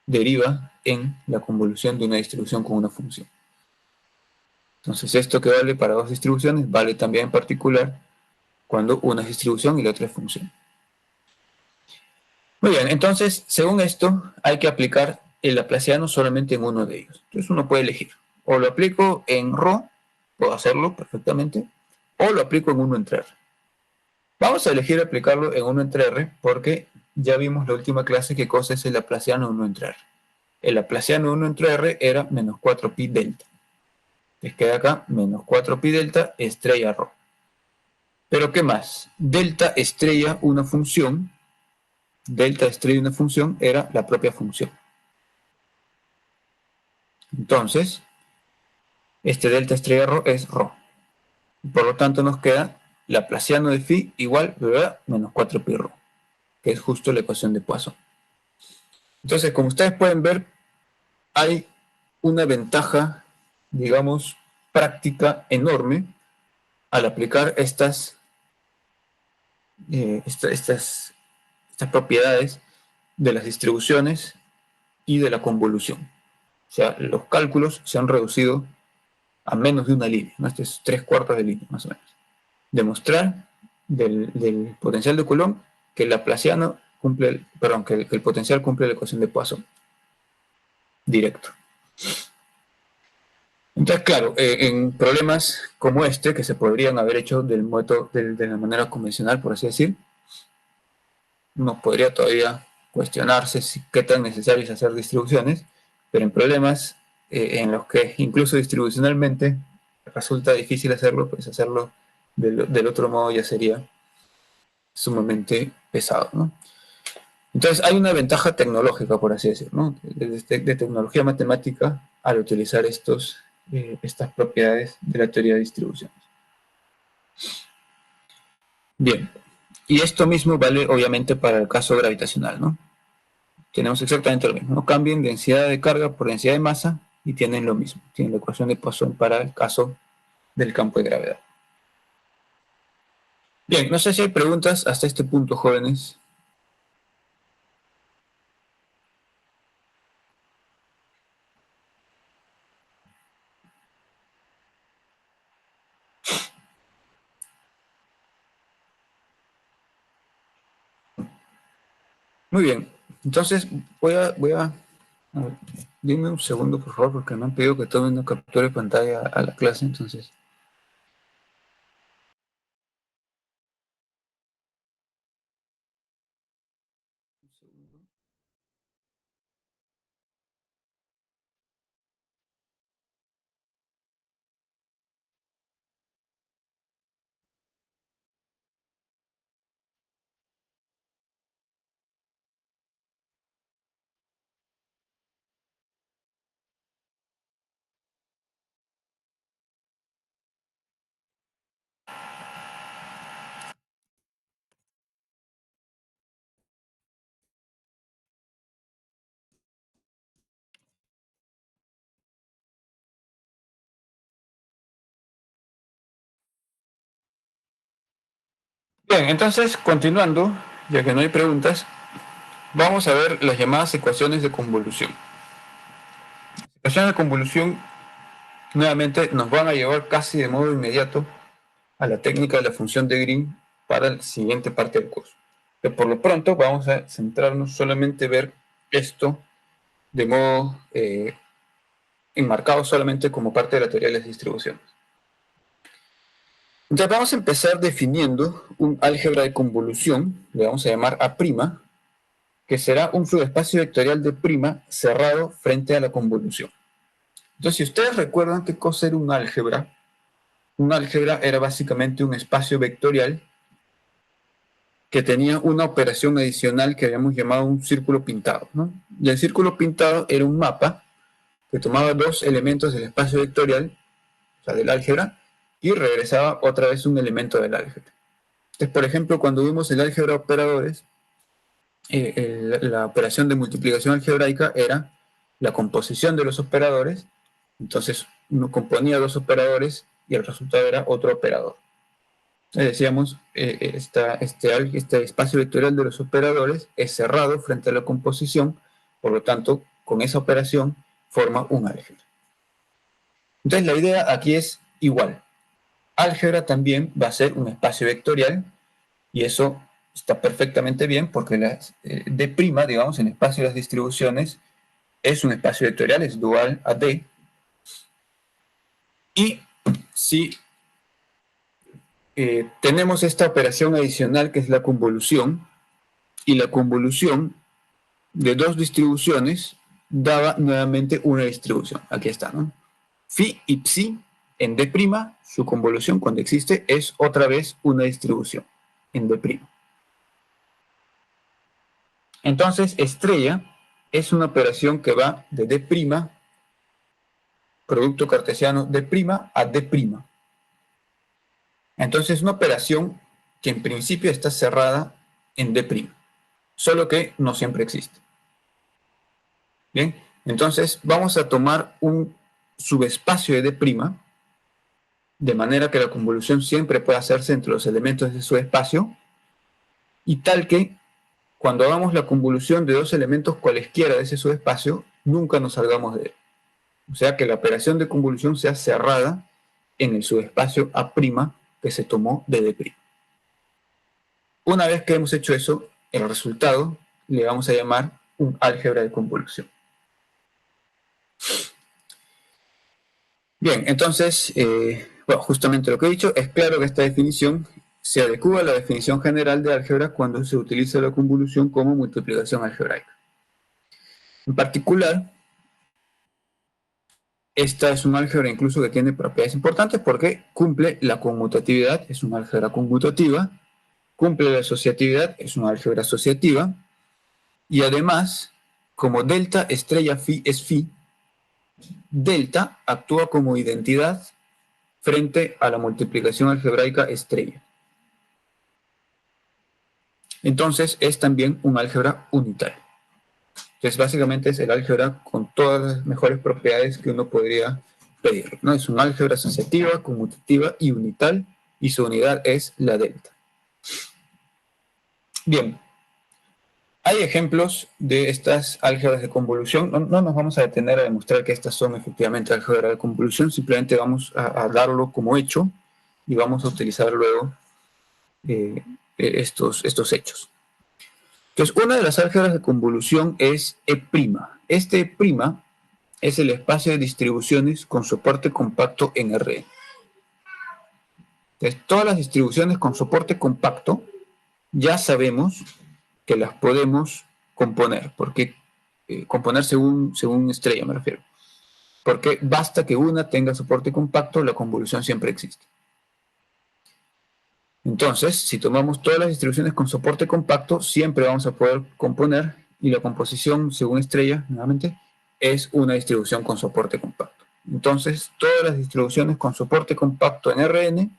deriva en la convolución de una distribución con una función. Entonces, esto que vale para dos distribuciones, vale también en particular cuando una es distribución y la otra es función. Muy bien, entonces, según esto, hay que aplicar el laplaciano solamente en uno de ellos. Entonces, uno puede elegir. O lo aplico en ρ, puedo hacerlo perfectamente, o lo aplico en 1 entre r. Vamos a elegir aplicarlo en 1 entre r porque ya vimos la última clase qué cosa es el laplaciano 1 entre r. El laplaciano 1 entre r era menos 4pi delta. Les queda acá menos 4pi delta estrella ρ. Pero ¿qué más? Delta estrella una función era la propia función. Entonces, este delta estrella ρ es ρ. Por lo tanto, nos queda laplaciano de phi igual, ¿verdad? Menos 4pi ρ, que es justo la ecuación de Poisson. Entonces, como ustedes pueden ver, hay una ventaja, digamos, práctica enorme al aplicar estas propiedades de las distribuciones y de la convolución. O sea, los cálculos se han reducido a menos de una línea, ¿no? Este es 3/4 de línea, más o menos. Demostrar del potencial de Coulomb que el laplaciano cumple, que el potencial cumple la ecuación de Poisson. Directo. Entonces, claro, en problemas como este, que se podrían haber hecho del método, de la manera convencional, por así decir, uno podría todavía cuestionarse qué tan necesario es hacer distribuciones, pero en problemas en los que incluso distribucionalmente resulta difícil hacerlo, pues hacerlo del otro modo ya sería sumamente pesado, ¿no? Entonces hay una ventaja tecnológica, por así decirlo, ¿no? De tecnología matemática al utilizar estas propiedades de la teoría de distribuciones. Bien, y esto mismo vale obviamente para el caso gravitacional, ¿no? Tenemos exactamente lo mismo, ¿no? Cambien densidad de carga por densidad de masa y tienen lo mismo, tienen la ecuación de Poisson para el caso del campo de gravedad. Bien, no sé si hay preguntas hasta este punto, jóvenes. Muy bien, entonces a ver, dime un segundo, por favor, porque me han pedido que tome una captura de pantalla a la clase, entonces. Bien, entonces, continuando, ya que no hay preguntas, vamos a ver las llamadas ecuaciones de convolución. Las ecuaciones de convolución nuevamente nos van a llevar casi de modo inmediato a la técnica de la función de Green para la siguiente parte del curso. Pero por lo pronto vamos a centrarnos solamente en ver esto de modo enmarcado solamente como parte de la teoría de las distribuciones. Entonces vamos a empezar definiendo un álgebra de convolución, le vamos a llamar A', que será un subespacio vectorial de prima cerrado frente a la convolución. Entonces, si ustedes recuerdan qué cosa era un álgebra era básicamente un espacio vectorial que tenía una operación adicional que habíamos llamado un círculo pintado, ¿no? Y el círculo pintado era un mapa que tomaba dos elementos del espacio vectorial, o sea, del álgebra, y regresaba otra vez un elemento del álgebra. Entonces, por ejemplo, cuando vimos el álgebra de operadores, la operación de multiplicación algebraica era la composición de los operadores, entonces uno componía dos operadores y el resultado era otro operador. Decíamos, este espacio vectorial de los operadores es cerrado frente a la composición, por lo tanto, con esa operación forma un álgebra. Entonces la idea aquí es igual. Álgebra también va a ser un espacio vectorial y eso está perfectamente bien porque D', digamos, en el espacio de las distribuciones, es un espacio vectorial, es dual a D. Y si tenemos esta operación adicional que es la convolución, y la convolución de dos distribuciones daba nuevamente una distribución. Aquí está, ¿no? Phi y psi en D', su convolución cuando existe es otra vez una distribución en D'. Entonces, estrella es una operación que va de D', producto cartesiano D' a D'. Entonces, es una operación que en principio está cerrada en D', solo que no siempre existe. Bien, entonces vamos a tomar un subespacio de D', de manera que la convolución siempre pueda hacerse entre los elementos de ese subespacio, y tal que cuando hagamos la convolución de dos elementos cualesquiera de ese subespacio, nunca nos salgamos de él. O sea que la operación de convolución sea cerrada en el subespacio A' que se tomó de D'. Una vez que hemos hecho eso, el resultado le vamos a llamar un álgebra de convolución. Bien, entonces, bueno, justamente lo que he dicho, es claro que esta definición se adecua a la definición general de álgebra cuando se utiliza la convolución como multiplicación algebraica. En particular, esta es un álgebra incluso que tiene propiedades importantes porque cumple la conmutatividad, es una álgebra conmutativa, cumple la asociatividad, es una álgebra asociativa, y además, como delta estrella phi es phi, delta actúa como identidad frente a la multiplicación algebraica estrella. Entonces es también un álgebra unitario. Entonces básicamente es el álgebra con todas las mejores propiedades que uno podría pedir, ¿no? Es un álgebra asociativa, conmutativa y unital, y su unidad es la delta. Bien, hay ejemplos de estas álgebras de convolución. No nos vamos a detener a demostrar que estas son efectivamente álgebras de convolución, simplemente vamos a darlo como hecho y vamos a utilizar luego estos hechos. Entonces, una de las álgebras de convolución es E'. Este E' es el espacio de distribuciones con soporte compacto en Rn. Entonces, todas las distribuciones con soporte compacto ya sabemos que las podemos componer, porque componer según estrella me refiero, porque basta que una tenga soporte compacto, la convolución siempre existe. Entonces, si tomamos todas las distribuciones con soporte compacto, siempre vamos a poder componer, y la composición según estrella, nuevamente, es una distribución con soporte compacto. Entonces, todas las distribuciones con soporte compacto en Rn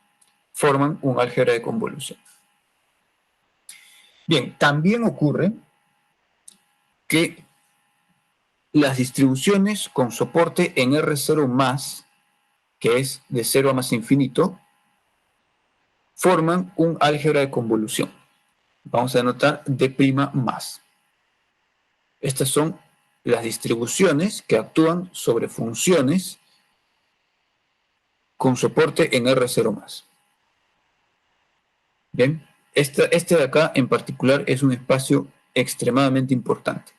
forman un álgebra de convolución. Bien, también ocurre que las distribuciones con soporte en R0+, que es de 0 a más infinito, forman un álgebra de convolución. Vamos a anotar D'+. Estas son las distribuciones que actúan sobre funciones con soporte en R0+. Bien, este de acá en particular es un espacio extremadamente importante.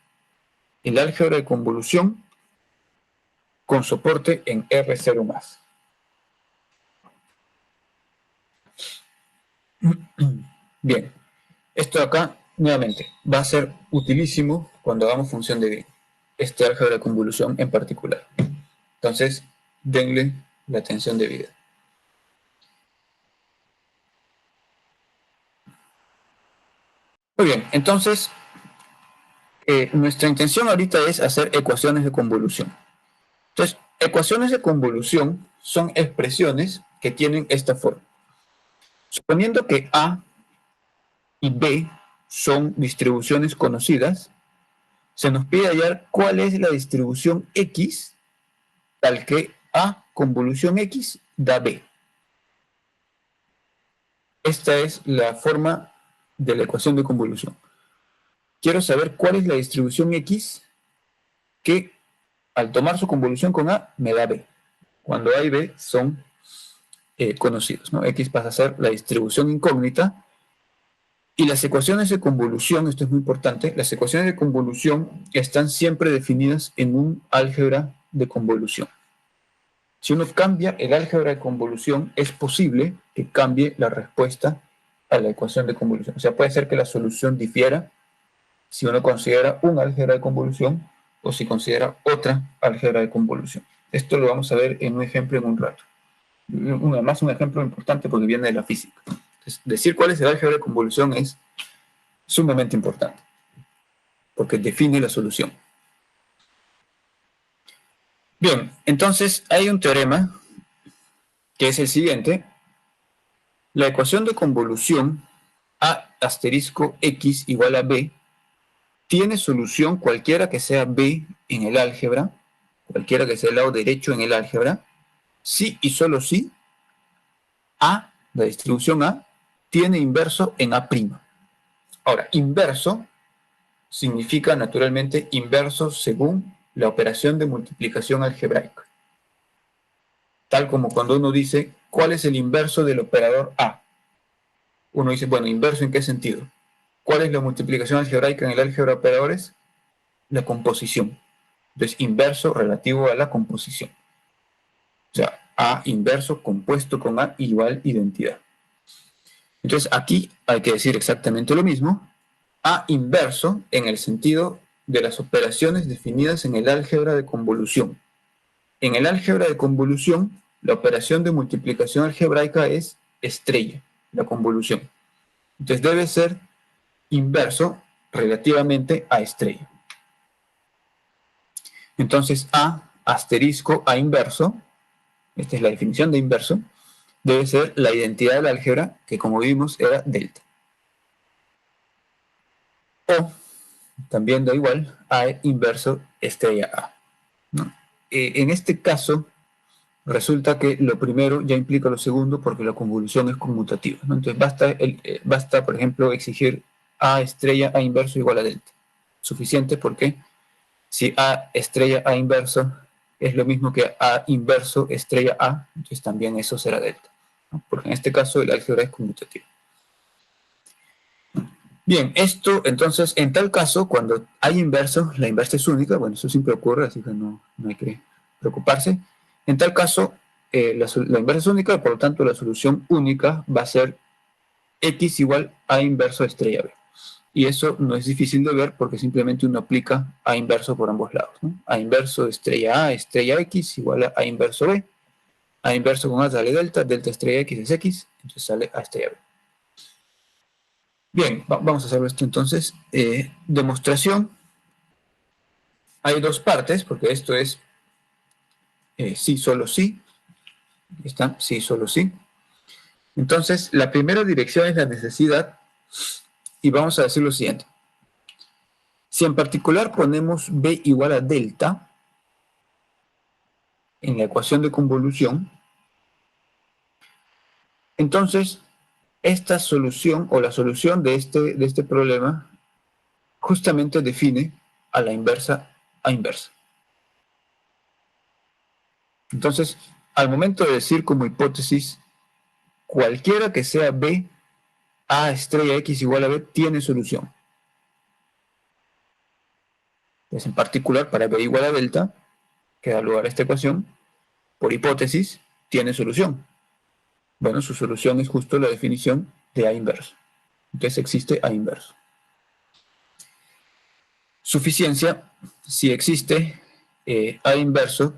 El álgebra de convolución con soporte en R0+. Bien, esto de acá, nuevamente, va a ser utilísimo cuando hagamos función de Green. Este álgebra de convolución en particular. Entonces, denle la atención debida. Muy bien, entonces, nuestra intención ahorita es hacer ecuaciones de convolución. Entonces, ecuaciones de convolución son expresiones que tienen esta forma. Suponiendo que A y B son distribuciones conocidas, se nos pide hallar cuál es la distribución X tal que A convolución X da B. Esta es la forma de la ecuación de convolución. Quiero saber cuál es la distribución X que al tomar su convolución con A me da B. Cuando A y B son conocidos, ¿no? X pasa a ser la distribución incógnita. Y las ecuaciones de convolución, esto es muy importante, las ecuaciones de convolución están siempre definidas en un álgebra de convolución. Si uno cambia el álgebra de convolución, es posible que cambie la respuesta a la ecuación de convolución. O sea, puede ser que la solución difiera si uno considera un álgebra de convolución o si considera otra álgebra de convolución. Esto lo vamos a ver en un ejemplo en un rato. Además, un ejemplo importante porque viene de la física. Entonces, decir cuál es el álgebra de convolución es sumamente importante, porque define la solución. Bien, entonces hay un teorema que es el siguiente. La ecuación de convolución A asterisco X igual a B tiene solución cualquiera que sea B en el álgebra, cualquiera que sea el lado derecho en el álgebra, si y solo si A, la distribución A, tiene inverso en A'. Ahora, inverso significa naturalmente inverso según la operación de multiplicación algebraica. Tal como cuando uno dice, ¿cuál es el inverso del operador A? Uno dice, bueno, ¿inverso en qué sentido? ¿Cuál es la multiplicación algebraica en el álgebra de operadores? La composición. Entonces, inverso relativo a la composición. O sea, A inverso compuesto con A igual identidad. Entonces aquí hay que decir exactamente lo mismo. A inverso en el sentido de las operaciones definidas en el álgebra de convolución. En el álgebra de convolución, la operación de multiplicación algebraica es estrella, la convolución. Entonces debe ser inverso relativamente a estrella. Entonces A asterisco A inverso, esta es la definición de inverso, debe ser la identidad del álgebra, que como vimos era delta. O también da igual A inverso estrella A, ¿no? En este caso, resulta que lo primero ya implica lo segundo porque la convolución es conmutativa, ¿no? Entonces basta, por ejemplo, exigir A estrella A inverso igual a delta. Suficiente porque si A estrella A inverso es lo mismo que A inverso estrella A, entonces también eso será delta, ¿no? Porque en este caso el álgebra es conmutativa. Bien, esto entonces, en tal caso, cuando hay inverso, la inversa es única, bueno, eso siempre ocurre, así que no hay que preocuparse. En tal caso, la inversa es única, por lo tanto la solución única va a ser x igual a inverso estrella b. Y eso no es difícil de ver porque simplemente uno aplica a inverso por ambos lados, ¿no? A inverso estrella a estrella x igual a inverso b. A inverso con a sale delta, delta estrella x es x, entonces sale a estrella b. Bien, vamos a hacer esto entonces. Demostración. Hay dos partes, porque esto es sí, solo sí. Está sí, solo sí. Entonces, la primera dirección es la necesidad y vamos a decir lo siguiente. Si en particular ponemos b igual a delta en la ecuación de convolución, entonces esta solución o la solución de este problema justamente define a la inversa a inversa. Entonces, al momento de decir como hipótesis, cualquiera que sea b, a estrella x igual a b, tiene solución. Entonces, en particular, para b igual a delta, que da lugar a esta ecuación, por hipótesis, tiene solución. Bueno, su solución es justo la definición de a inverso. Entonces existe a inverso. Suficiencia, si existe a inverso,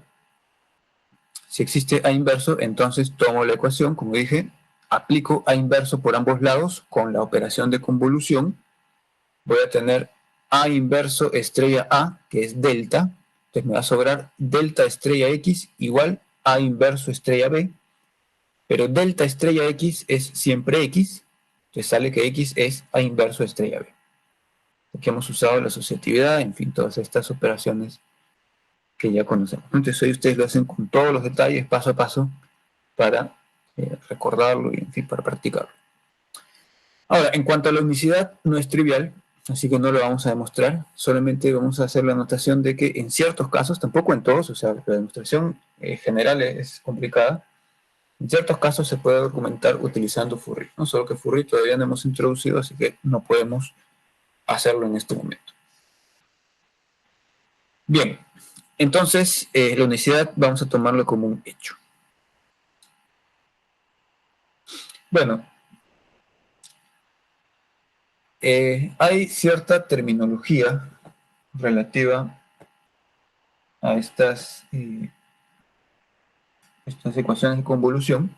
entonces tomo la ecuación, como dije, aplico a inverso por ambos lados con la operación de convolución. Voy a tener a inverso estrella a, que es delta. Entonces me va a sobrar delta estrella x igual a inverso estrella b. Pero delta estrella x es siempre x. Entonces sale que x es a inverso estrella b. Aquí hemos usado la asociatividad, en fin, todas estas operaciones que ya conocemos. Entonces hoy ustedes lo hacen con todos los detalles, paso a paso, para recordarlo y, en fin, para practicarlo. Ahora, en cuanto a la unicidad, no es trivial, así que no lo vamos a demostrar, solamente vamos a hacer la anotación de que en ciertos casos, tampoco en todos, o sea, la demostración general es complicada, en ciertos casos se puede documentar utilizando Fourier, ¿no? Solo que Fourier todavía no hemos introducido, así que no podemos hacerlo en este momento. Bien, entonces la unicidad vamos a tomarlo como un hecho. Bueno, hay cierta terminología relativa a estas ecuaciones de convolución.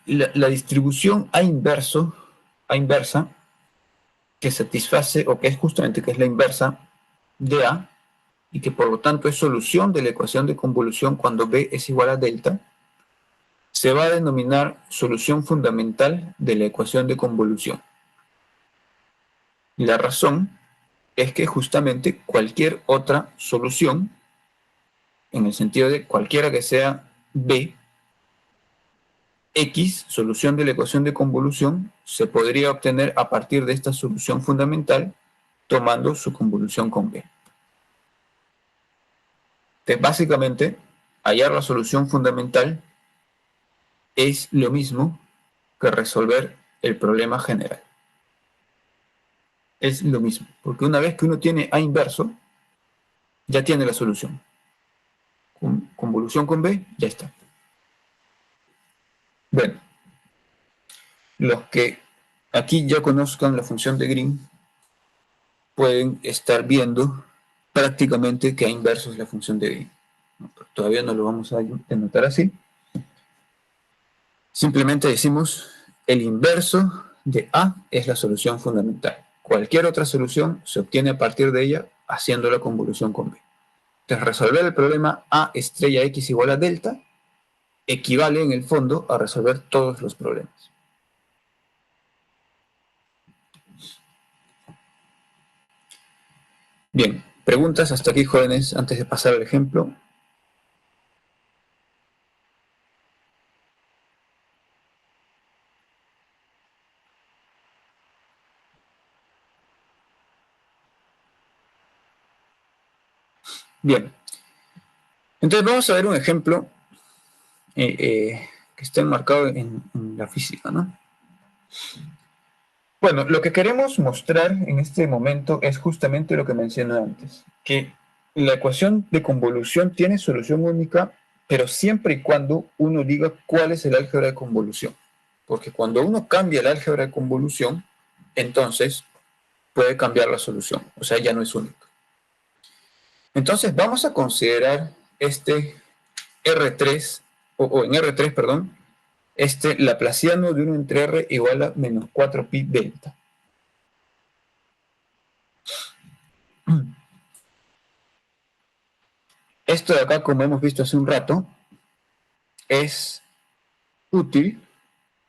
La distribución a inversa, que satisface, o que es justamente que es la inversa de A, y que por lo tanto es solución de la ecuación de convolución cuando B es igual a delta, se va a denominar solución fundamental de la ecuación de convolución. La razón es que justamente cualquier otra solución, en el sentido de cualquiera que sea B, X, solución de la ecuación de convolución, se podría obtener a partir de esta solución fundamental tomando su convolución con B. Entonces, básicamente, hallar la solución fundamental es lo mismo que resolver el problema general. Es lo mismo, porque una vez que uno tiene A inverso, ya tiene la solución. convolución con B, ya está. Bueno, los que aquí ya conozcan la función de Green pueden estar viendo prácticamente que A inverso es la función de Green. No, todavía no lo vamos a denotar así. Simplemente decimos el inverso de A es la solución fundamental. Cualquier otra solución se obtiene a partir de ella haciendo la convolución con B. Entonces, resolver el problema A estrella X igual a delta equivale en el fondo a resolver todos los problemas. Bien, preguntas hasta aquí, jóvenes, antes de pasar al ejemplo. Bien, entonces vamos a ver un ejemplo que está enmarcado en la física, ¿no? Bueno, lo que queremos mostrar en este momento es justamente lo que mencioné antes, que la ecuación de convolución tiene solución única, pero siempre y cuando uno diga cuál es el álgebra de convolución. Porque cuando uno cambia el álgebra de convolución, entonces puede cambiar la solución, o sea, ya no es único. Entonces vamos a considerar este R3, o en R3, perdón, este laplaciano de 1 entre R igual a menos 4pi delta. Esto de acá, como hemos visto hace un rato, es útil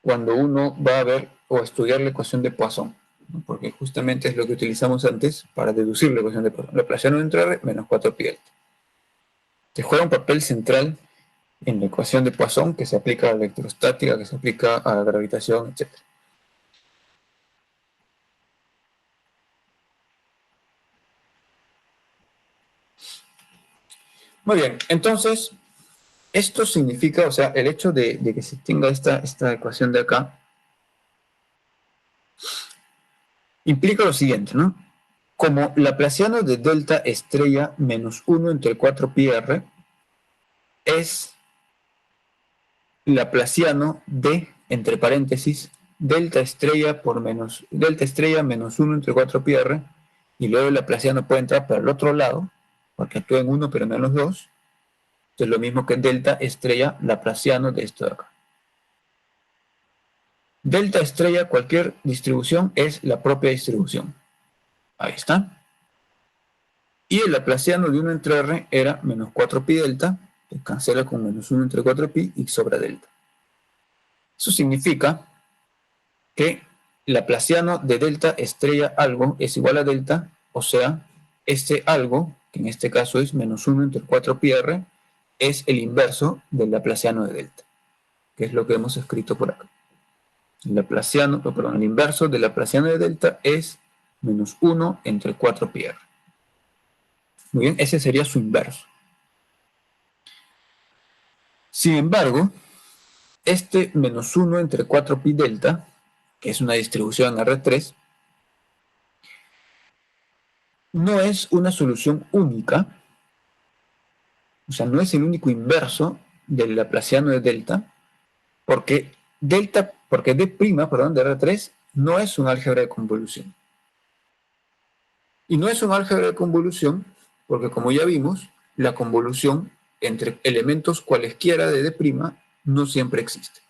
cuando uno va a ver o estudiar la ecuación de Poisson, ¿no? Porque justamente es lo que utilizamos antes para deducir la ecuación de Poisson. Laplaciano de entre R menos 4pi delta. Te juega un papel central en la ecuación de Poisson que se aplica a la electrostática, que se aplica a la gravitación, etc. Muy bien, entonces, esto significa, o sea, el hecho de que se tenga esta ecuación de acá, implica lo siguiente, ¿no? Como laplaciano de delta estrella menos 1 entre 4pi r es laplaciano de, entre paréntesis, delta estrella menos 1 entre 4pi r, y luego el laplaciano puede entrar para el otro lado, porque actúa en 1 pero menos 2, es lo mismo que delta estrella laplaciano de esto de acá. Delta estrella, cualquier distribución, es la propia distribución. Ahí está. Y el laplaciano de 1 entre r era menos 4pi delta, que cancela con menos 1 entre 4pi y sobra delta. Eso significa que laplaciano de delta estrella algo es igual a delta, o sea, este algo, que en este caso es menos 1 entre 4pi r, es el inverso del laplaciano de delta, que es lo que hemos escrito por acá. El inverso del laplaciano de delta es menos 1 entre 4pi r. Muy bien, ese sería su inverso. Sin embargo, este menos 1 entre 4pi delta, que es una distribución R3, no es una solución única, o sea, no es el único inverso del laplaciano de delta, porque D', de R3 no es un álgebra de convolución. Y no es un álgebra de convolución porque, como ya vimos, la convolución entre elementos cualesquiera de D' no siempre existe.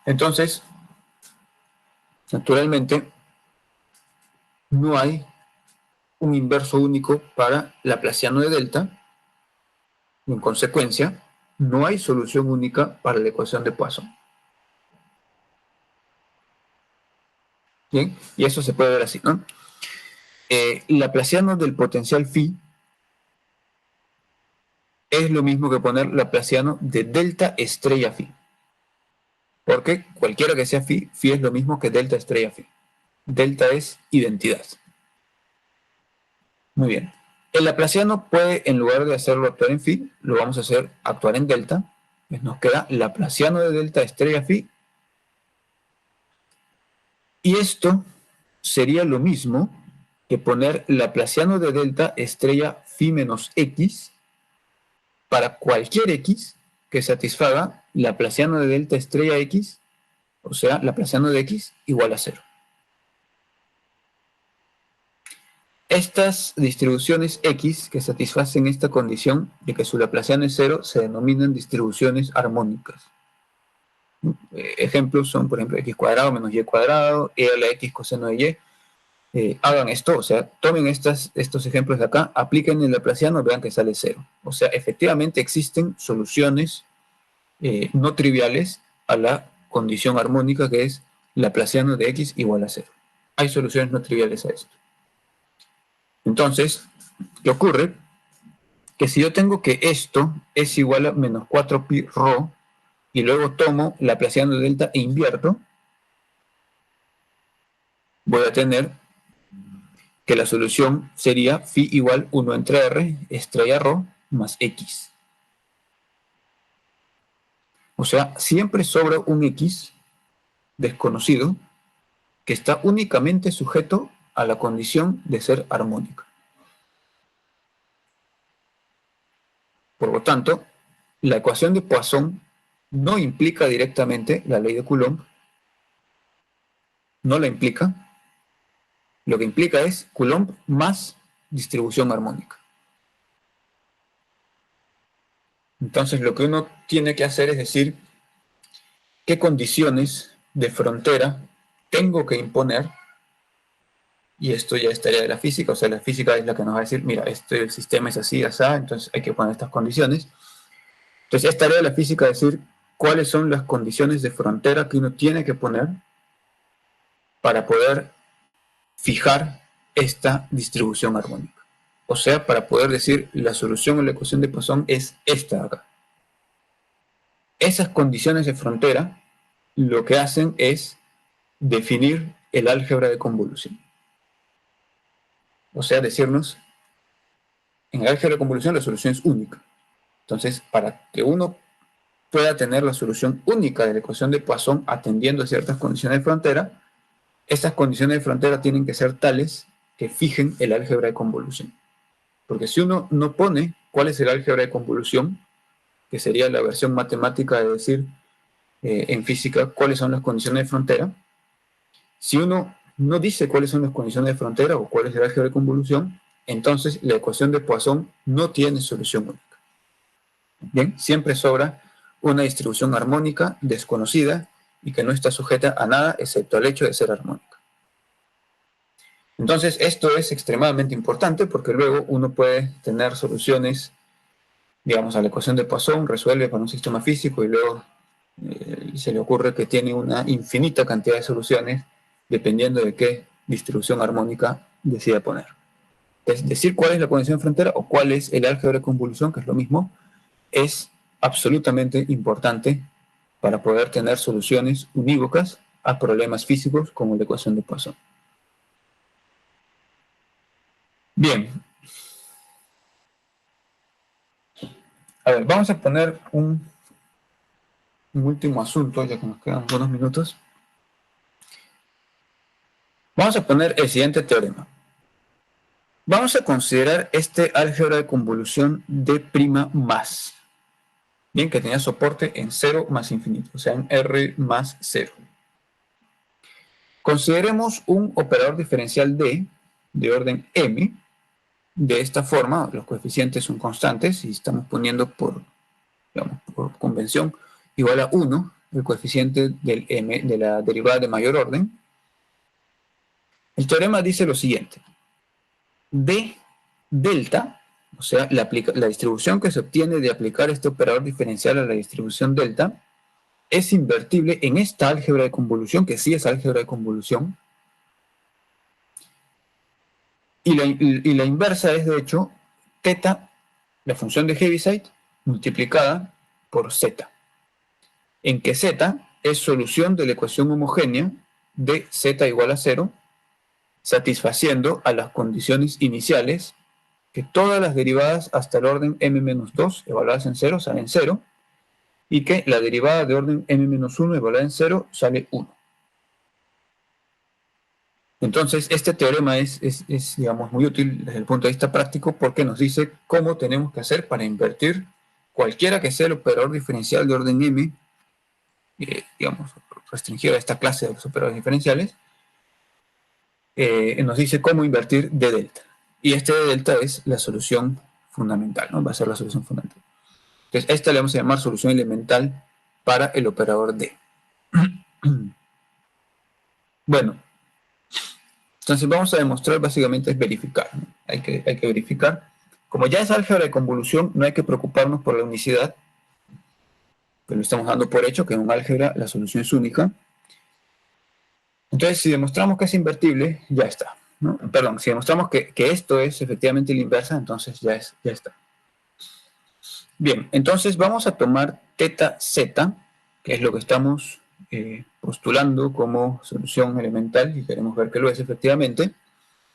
Entonces, naturalmente, no hay un inverso único para laplaciano de delta, y en consecuencia, no hay solución única para la ecuación de Poisson. Bien, y eso se puede ver así, ¿no? Laplaciano del potencial phi es lo mismo que poner laplaciano de delta estrella phi. Porque cualquiera que sea phi, phi es lo mismo que delta estrella phi. Delta es identidad. Muy bien. El laplaciano puede, en lugar de hacerlo actuar en phi, lo vamos a hacer actuar en delta. Pues nos queda laplaciano de delta estrella phi. Y esto sería lo mismo que poner Laplaciano de delta estrella phi menos x para cualquier x que satisfaga Laplaciano de delta estrella x, o sea, Laplaciano de x igual a 0. Estas distribuciones x que satisfacen esta condición de que su Laplaciano es 0 se denominan distribuciones armónicas. Ejemplos son, por ejemplo, x cuadrado menos y cuadrado, e a la x coseno de y. Hagan esto, o sea, tomen estos ejemplos de acá, apliquen el Laplaciano, vean que sale 0. O sea, efectivamente existen soluciones no triviales a la condición armónica que es Laplaciano de x igual a 0. Hay soluciones no triviales a esto. Entonces, ¿qué ocurre? Que si yo tengo que esto es igual a menos 4pi rho, y luego tomo Laplaciano de delta e invierto, voy a tener que la solución sería phi igual 1 entre r estrella rho más x. O sea, siempre sobra un x desconocido que está únicamente sujeto a la condición de ser armónica. Por lo tanto, la ecuación de Poisson no implica directamente la ley de Coulomb, no la implica. Lo que implica es Coulomb más distribución armónica. Entonces, lo que uno tiene que hacer es decir qué condiciones de frontera tengo que imponer, y esto ya es tarea de la física, o sea, la física es la que nos va a decir, mira, el sistema es así, así, entonces hay que poner estas condiciones. Entonces, es tarea de la física decir cuáles son las condiciones de frontera que uno tiene que poner para poder fijar esta distribución armónica. O sea, para poder decir la solución a la ecuación de Poisson es esta de acá. Esas condiciones de frontera lo que hacen es definir el álgebra de convolución. O sea, decirnos, en el álgebra de convolución la solución es única. Entonces, para que uno pueda tener la solución única de la ecuación de Poisson atendiendo a ciertas condiciones de frontera, estas condiciones de frontera tienen que ser tales que fijen el álgebra de convolución. Porque si uno no pone cuál es el álgebra de convolución, que sería la versión matemática de decir en física cuáles son las condiciones de frontera, si uno no dice cuáles son las condiciones de frontera o cuál es el álgebra de convolución, entonces la ecuación de Poisson no tiene solución única. Bien, siempre sobra una distribución armónica desconocida y que no está sujeta a nada excepto al hecho de ser armónica. Entonces, esto es extremadamente importante porque luego uno puede tener soluciones, digamos, a la ecuación de Poisson, resuelve para un sistema físico y luego se le ocurre que tiene una infinita cantidad de soluciones dependiendo de qué distribución armónica decida poner. Es decir, cuál es la condición de frontera o cuál es el álgebra de convolución, que es lo mismo, es absolutamente importante para poder tener soluciones unívocas a problemas físicos como la ecuación de Poisson. Bien. A ver, vamos a poner un último asunto, ya que nos quedan unos minutos. Vamos a poner el siguiente teorema. Vamos a considerar este álgebra de convolución D' más. Bien, que tenía soporte en 0 más infinito, o sea, en R más 0. Consideremos un operador diferencial D de orden M. De esta forma, los coeficientes son constantes y estamos poniendo por convención igual a 1 el coeficiente del M de la derivada de mayor orden. El teorema dice lo siguiente. D delta, o sea, la distribución que se obtiene de aplicar este operador diferencial a la distribución delta, es invertible en esta álgebra de convolución, que sí es álgebra de convolución. Y la inversa es, de hecho, teta, la función de Heaviside, multiplicada por z. En que z es solución de la ecuación homogénea de z igual a 0, satisfaciendo a las condiciones iniciales que todas las derivadas hasta el orden m-2 evaluadas en 0 salen 0 y que la derivada de orden m-1 evaluada en 0 sale 1. Entonces, este teorema es, digamos, muy útil desde el punto de vista práctico porque nos dice cómo tenemos que hacer para invertir cualquiera que sea el operador diferencial de orden m, digamos, restringido a esta clase de los operadores diferenciales, nos dice cómo invertir d delta. Y este d delta es la solución fundamental, ¿no? Va a ser la solución fundamental. Entonces, esta le vamos a llamar solución elemental para el operador d. Bueno, entonces vamos a demostrar básicamente es verificar, ¿no? Hay que verificar. Como ya es álgebra de convolución, no hay que preocuparnos por la unicidad, pero lo estamos dando por hecho que en un álgebra la solución es única. Entonces, si demostramos que es invertible, ya está, ¿no? Perdón, si demostramos que esto es efectivamente la inversa, entonces ya está. Bien, entonces vamos a tomar teta z, que es lo que estamos postulando como solución elemental, y queremos ver que lo es efectivamente,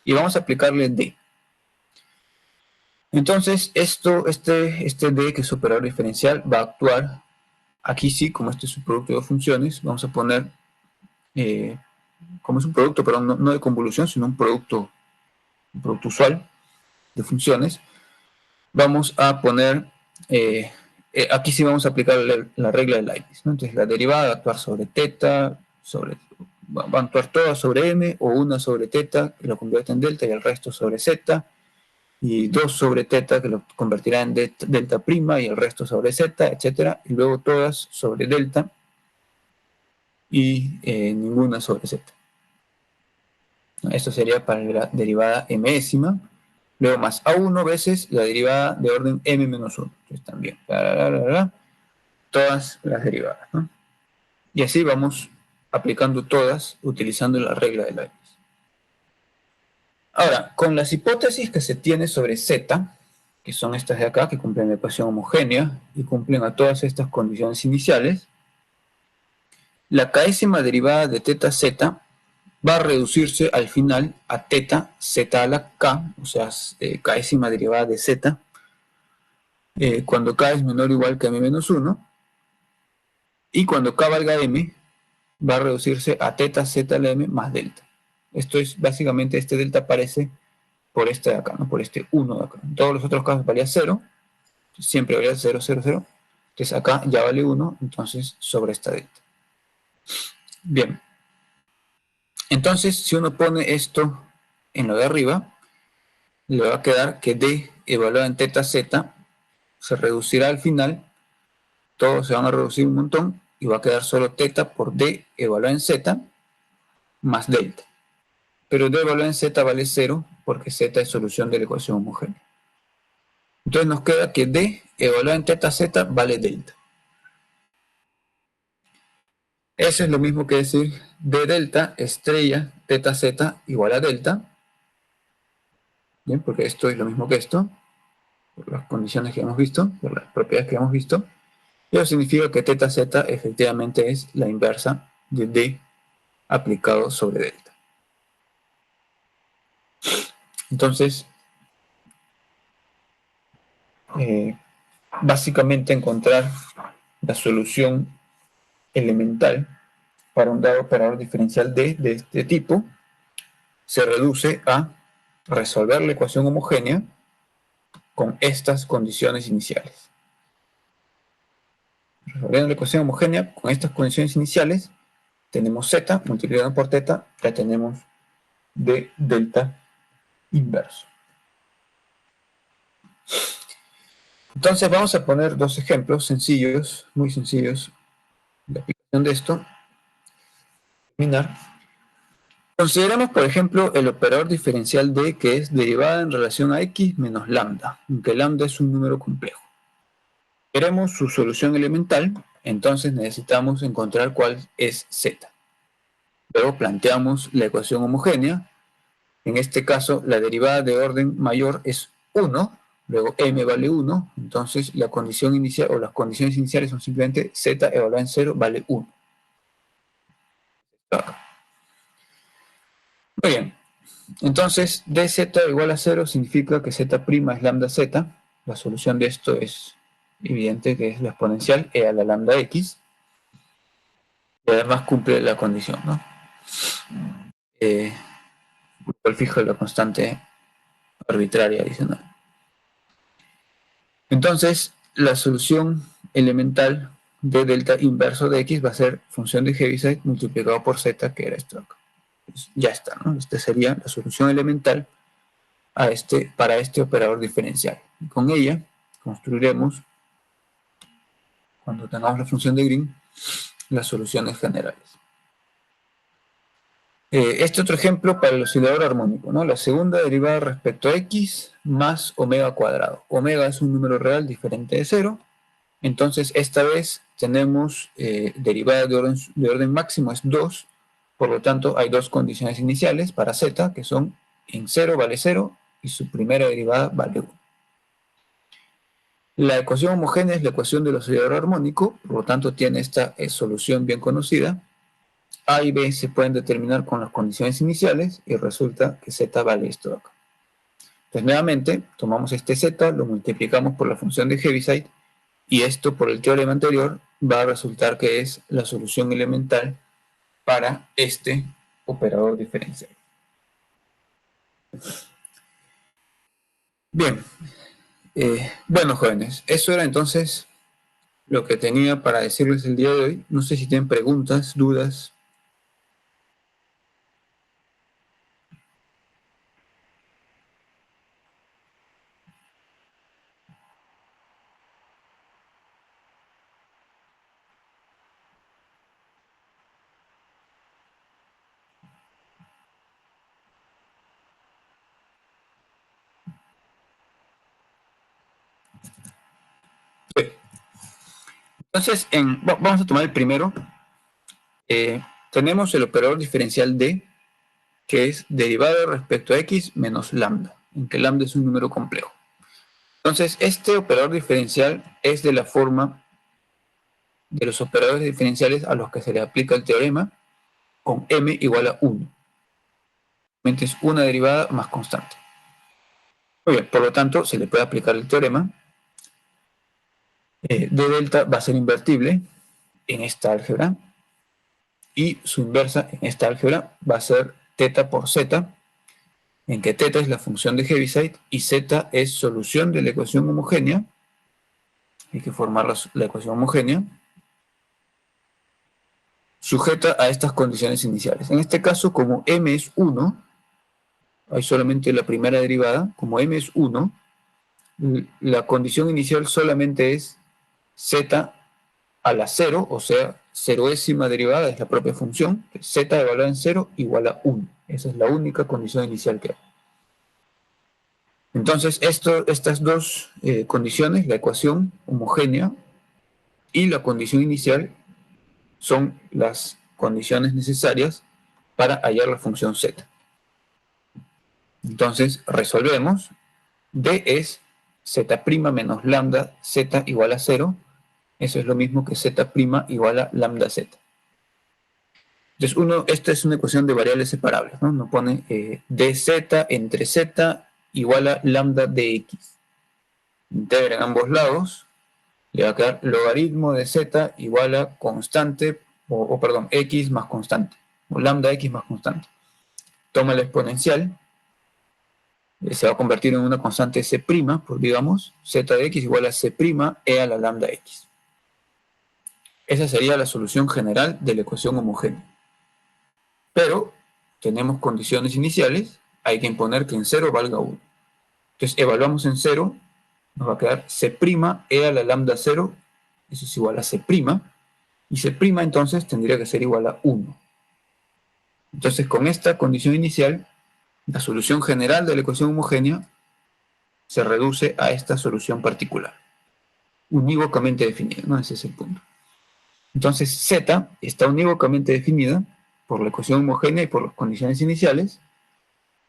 y vamos a aplicarle d. Entonces, este d, que es operador diferencial, va a actuar, aquí sí, como este es un producto de dos funciones, vamos a poner, como es un producto, pero no de convolución, sino un producto usual de funciones, vamos a poner, aquí sí vamos a aplicar la regla de Leibniz, ¿no? Entonces, la derivada va a actuar sobre teta, va a actuar toda sobre m, o una sobre teta, que lo convierte en delta, y el resto sobre z, y 2 sobre teta, que lo convertirá en delta prima, y el resto sobre z, etc. Y luego todas sobre delta, y ninguna sobre z. Esto sería para la derivada mésima. Luego más a1 veces la derivada de orden m-1. Entonces también, todas las derivadas, ¿no? Y así vamos aplicando todas, utilizando la regla de Leibniz. Ahora, con las hipótesis que se tiene sobre z, que son estas de acá, que cumplen la ecuación homogénea y cumplen a todas estas condiciones iniciales, la késima derivada de teta z va a reducirse al final a teta z a la k, o sea, késima derivada de z, cuando k es menor o igual que m-1, y cuando k valga m, va a reducirse a teta z a la m más delta. Esto es, básicamente, este delta aparece por este de acá, ¿no? Por este 1 de acá. En todos los otros casos valía 0, siempre valía 0, 0, 0. Entonces acá ya vale 1, entonces sobre esta delta. Bien. Entonces, si uno pone esto en lo de arriba, le va a quedar que d evaluado en teta z se reducirá al final, todos se van a reducir un montón, y va a quedar solo teta por d evaluado en z más delta. Pero d evaluado en z vale 0 porque z es solución de la ecuación homogénea. Entonces nos queda que d evaluado en teta z vale delta. Eso es lo mismo que decir d delta estrella teta z igual a delta. Bien, porque esto es lo mismo que esto, por las condiciones que hemos visto, por las propiedades que hemos visto. Eso significa que teta z efectivamente es la inversa de d aplicado sobre delta. Entonces, básicamente encontrar la solución elemental para un dado operador diferencial d de este tipo se reduce a resolver la ecuación homogénea con estas condiciones iniciales. Resolviendo la ecuación homogénea con estas condiciones iniciales, tenemos z multiplicado por teta, ya tenemos d delta inverso. Entonces vamos a poner dos ejemplos sencillos, muy sencillos, de aplicación de esto. Consideremos, por ejemplo, el operador diferencial d, que es derivada en relación a x menos lambda, aunque lambda es un número complejo. Queremos su solución elemental, entonces necesitamos encontrar cuál es z. Luego planteamos la ecuación homogénea. En este caso, la derivada de orden mayor es 1, luego m vale 1, entonces la condición inicial o las condiciones iniciales son simplemente z evaluada en 0 vale 1. Muy bien, entonces dz igual a 0 significa que z' es lambda z. La solución de esto es evidente, que es la exponencial e a la lambda x, y además cumple la condición, ¿no? cual fija la constante arbitraria adicional. Entonces, la solución elemental de delta inverso de x va a ser función de Heaviside multiplicado por z, que era esto acá. Pues ya está, ¿no? Esta sería la solución elemental para este operador diferencial. Y con ella construiremos, cuando tengamos la función de Green, las soluciones generales. Este otro ejemplo para el oscilador armónico, ¿no? La segunda derivada respecto a x más omega cuadrado. Omega es un número real diferente de 0. Entonces, esta vez tenemos derivada de orden máximo, es 2. Por lo tanto, hay dos condiciones iniciales para z, que son en 0 vale 0 y su primera derivada vale 1. La ecuación homogénea es la ecuación del oscilador armónico, por lo tanto, tiene esta solución bien conocida. A y B se pueden determinar con las condiciones iniciales y resulta que z vale esto de acá. Entonces, nuevamente, tomamos este z, lo multiplicamos por la función de Heaviside y esto, por el teorema anterior, va a resultar que es la solución elemental para este operador diferencial. Bien, bueno, jóvenes, eso era entonces lo que tenía para decirles el día de hoy. No sé si tienen preguntas, dudas. Entonces, vamos a tomar el primero. Tenemos el operador diferencial D, que es derivada respecto a x menos lambda, en que lambda es un número complejo. Entonces, este operador diferencial es de la forma de los operadores diferenciales a los que se le aplica el teorema, con m igual a 1. Es una derivada más constante. Muy bien, por lo tanto, se le puede aplicar el teorema. D delta va a ser invertible en esta álgebra y su inversa en esta álgebra va a ser teta por z, en que teta es la función de Heaviside y z es solución de la ecuación homogénea. Hay que formar la ecuación homogénea sujeta a estas condiciones iniciales. En este caso, como m es 1, hay solamente la primera derivada, como m es 1, la condición inicial solamente es z a la 0, o sea, ceroésima derivada es la propia función, z evaluada en 0 igual a 1. Esa es la única condición inicial que hay. Entonces, estas dos condiciones, la ecuación homogénea y la condición inicial, son las condiciones necesarias para hallar la función z. Entonces, resolvemos. D es z' menos lambda z igual a 0. Eso es lo mismo que z' igual a lambda z. Entonces, esta es una ecuación de variables separables, ¿no? Nos pone dz entre z igual a lambda dx. Integra en ambos lados, le va a quedar logaritmo de z igual a constante, perdón, x más constante, o lambda x más constante. Toma la exponencial, se va a convertir en una constante c', pues digamos, z de x igual a c' e a la lambda x. Esa sería la solución general de la ecuación homogénea. Pero tenemos condiciones iniciales, hay que imponer que en 0 valga 1. Entonces evaluamos en 0, nos va a quedar c' e a la lambda 0, eso es igual a c', y c' entonces tendría que ser igual a 1. Entonces con esta condición inicial, la solución general de la ecuación homogénea se reduce a esta solución particular, unívocamente definida, ¿no? Ese es el punto. Entonces z está unívocamente definida por la ecuación homogénea y por las condiciones iniciales,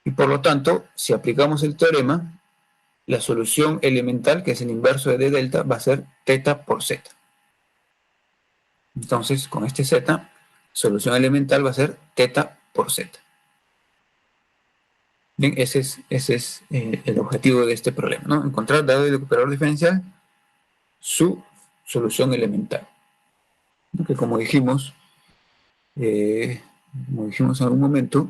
y por lo tanto, si aplicamos el teorema, la solución elemental, que es el inverso de d delta, va a ser teta por z. Entonces, con este z, solución elemental va a ser teta por z. Bien, ese es el objetivo de este problema, ¿no? Encontrar, dado el operador diferencial, su solución elemental. Que como dijimos en algún momento,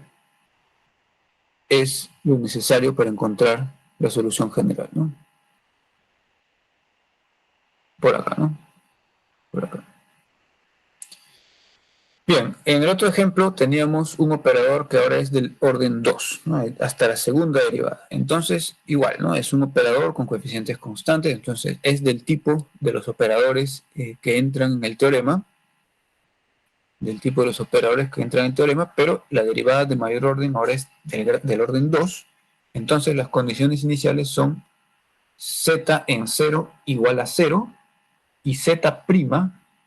es lo necesario para encontrar la solución general, ¿no? Por acá, ¿no? Por acá. Bien, en el otro ejemplo teníamos un operador que ahora es del orden 2, ¿no? Hasta la segunda derivada. Entonces, igual, ¿no? Es un operador con coeficientes constantes, entonces es del tipo de los operadores que entran en el teorema, pero la derivada de mayor orden ahora es del orden 2, entonces las condiciones iniciales son z en 0 igual a 0, y z',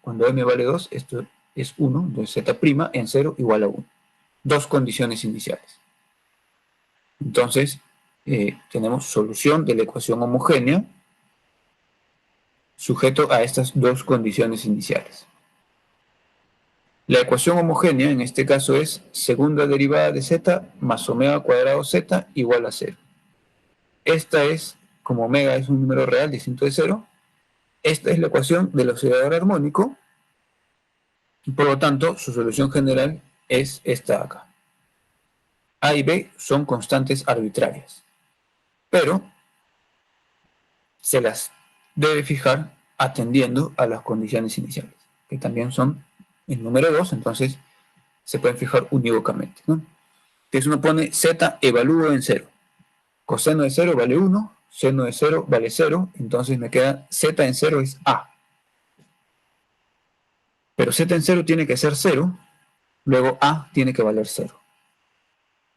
cuando m vale 2, esto es 1, entonces z' en 0 igual a 1. Dos condiciones iniciales. Entonces, tenemos solución de la ecuación homogénea sujeto a estas dos condiciones iniciales. La ecuación homogénea en este caso es segunda derivada de z más omega cuadrado z igual a 0. Esta es, como omega es un número real distinto de 0, esta es la ecuación del oscilador armónico, y por lo tanto su solución general es esta de acá. A y B son constantes arbitrarias, pero se las debe fijar atendiendo a las condiciones iniciales, que también son el número 2, entonces se pueden fijar unívocamente, ¿no? Entonces uno pone z evalúo en 0. Coseno de 0 vale 1, seno de 0 vale 0, entonces me queda z en 0 es a. Pero z en 0 tiene que ser 0, luego a tiene que valer 0.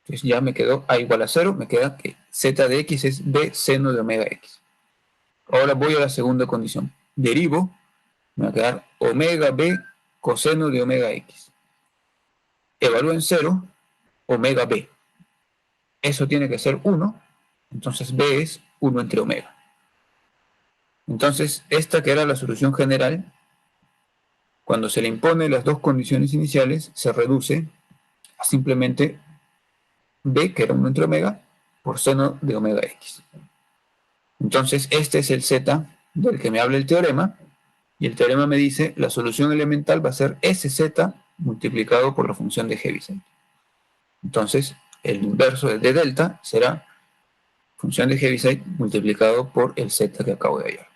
Entonces ya me quedó a igual a 0, me queda que z de x es b seno de omega x. Ahora voy a la segunda condición. Derivo, me va a quedar omega b coseno de omega x. Evalúo en 0, omega b. Eso tiene que ser 1, entonces b es 1 entre omega. Entonces, esta que era la solución general, cuando se le imponen las dos condiciones iniciales, se reduce a simplemente b, que era 1 entre omega, por seno de omega x. Entonces, este es el z del que me habla el teorema, y el teorema me dice la solución elemental va a ser sz multiplicado por la función de Heaviside. Entonces, el inverso de delta será función de Heaviside multiplicado por el z que acabo de hallar.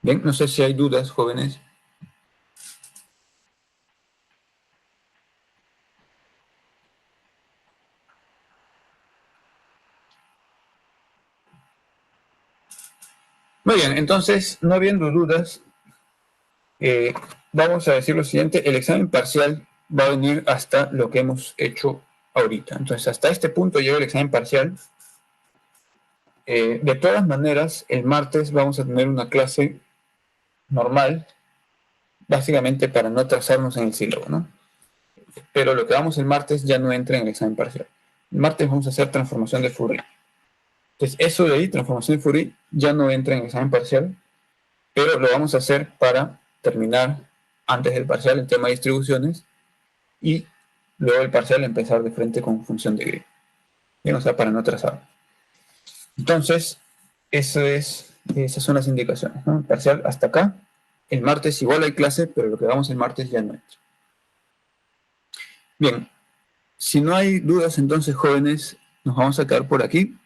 Bien, no sé si hay dudas, jóvenes. Muy bien, entonces, no habiendo dudas, vamos a decir lo siguiente: el examen parcial va a venir hasta lo que hemos hecho ahorita. Entonces, hasta este punto llega el examen parcial. De todas maneras, el martes vamos a tener una clase normal, básicamente para no atrasarnos en el sílabo, ¿no? Pero lo que vamos el martes ya no entra en el examen parcial. El martes vamos a hacer transformación de Fourier. Entonces, eso de ahí, transformación de Fourier, ya no entra en el examen parcial, pero lo vamos a hacer para terminar antes del parcial el tema de distribuciones y luego el parcial empezar de frente con función de Green. Bien, o sea, para no atrasar. Entonces, esas son las indicaciones, ¿no? El parcial hasta acá. El martes igual hay clase, pero lo que vamos el martes ya no entra. Bien, si no hay dudas, entonces, jóvenes, nos vamos a quedar por aquí.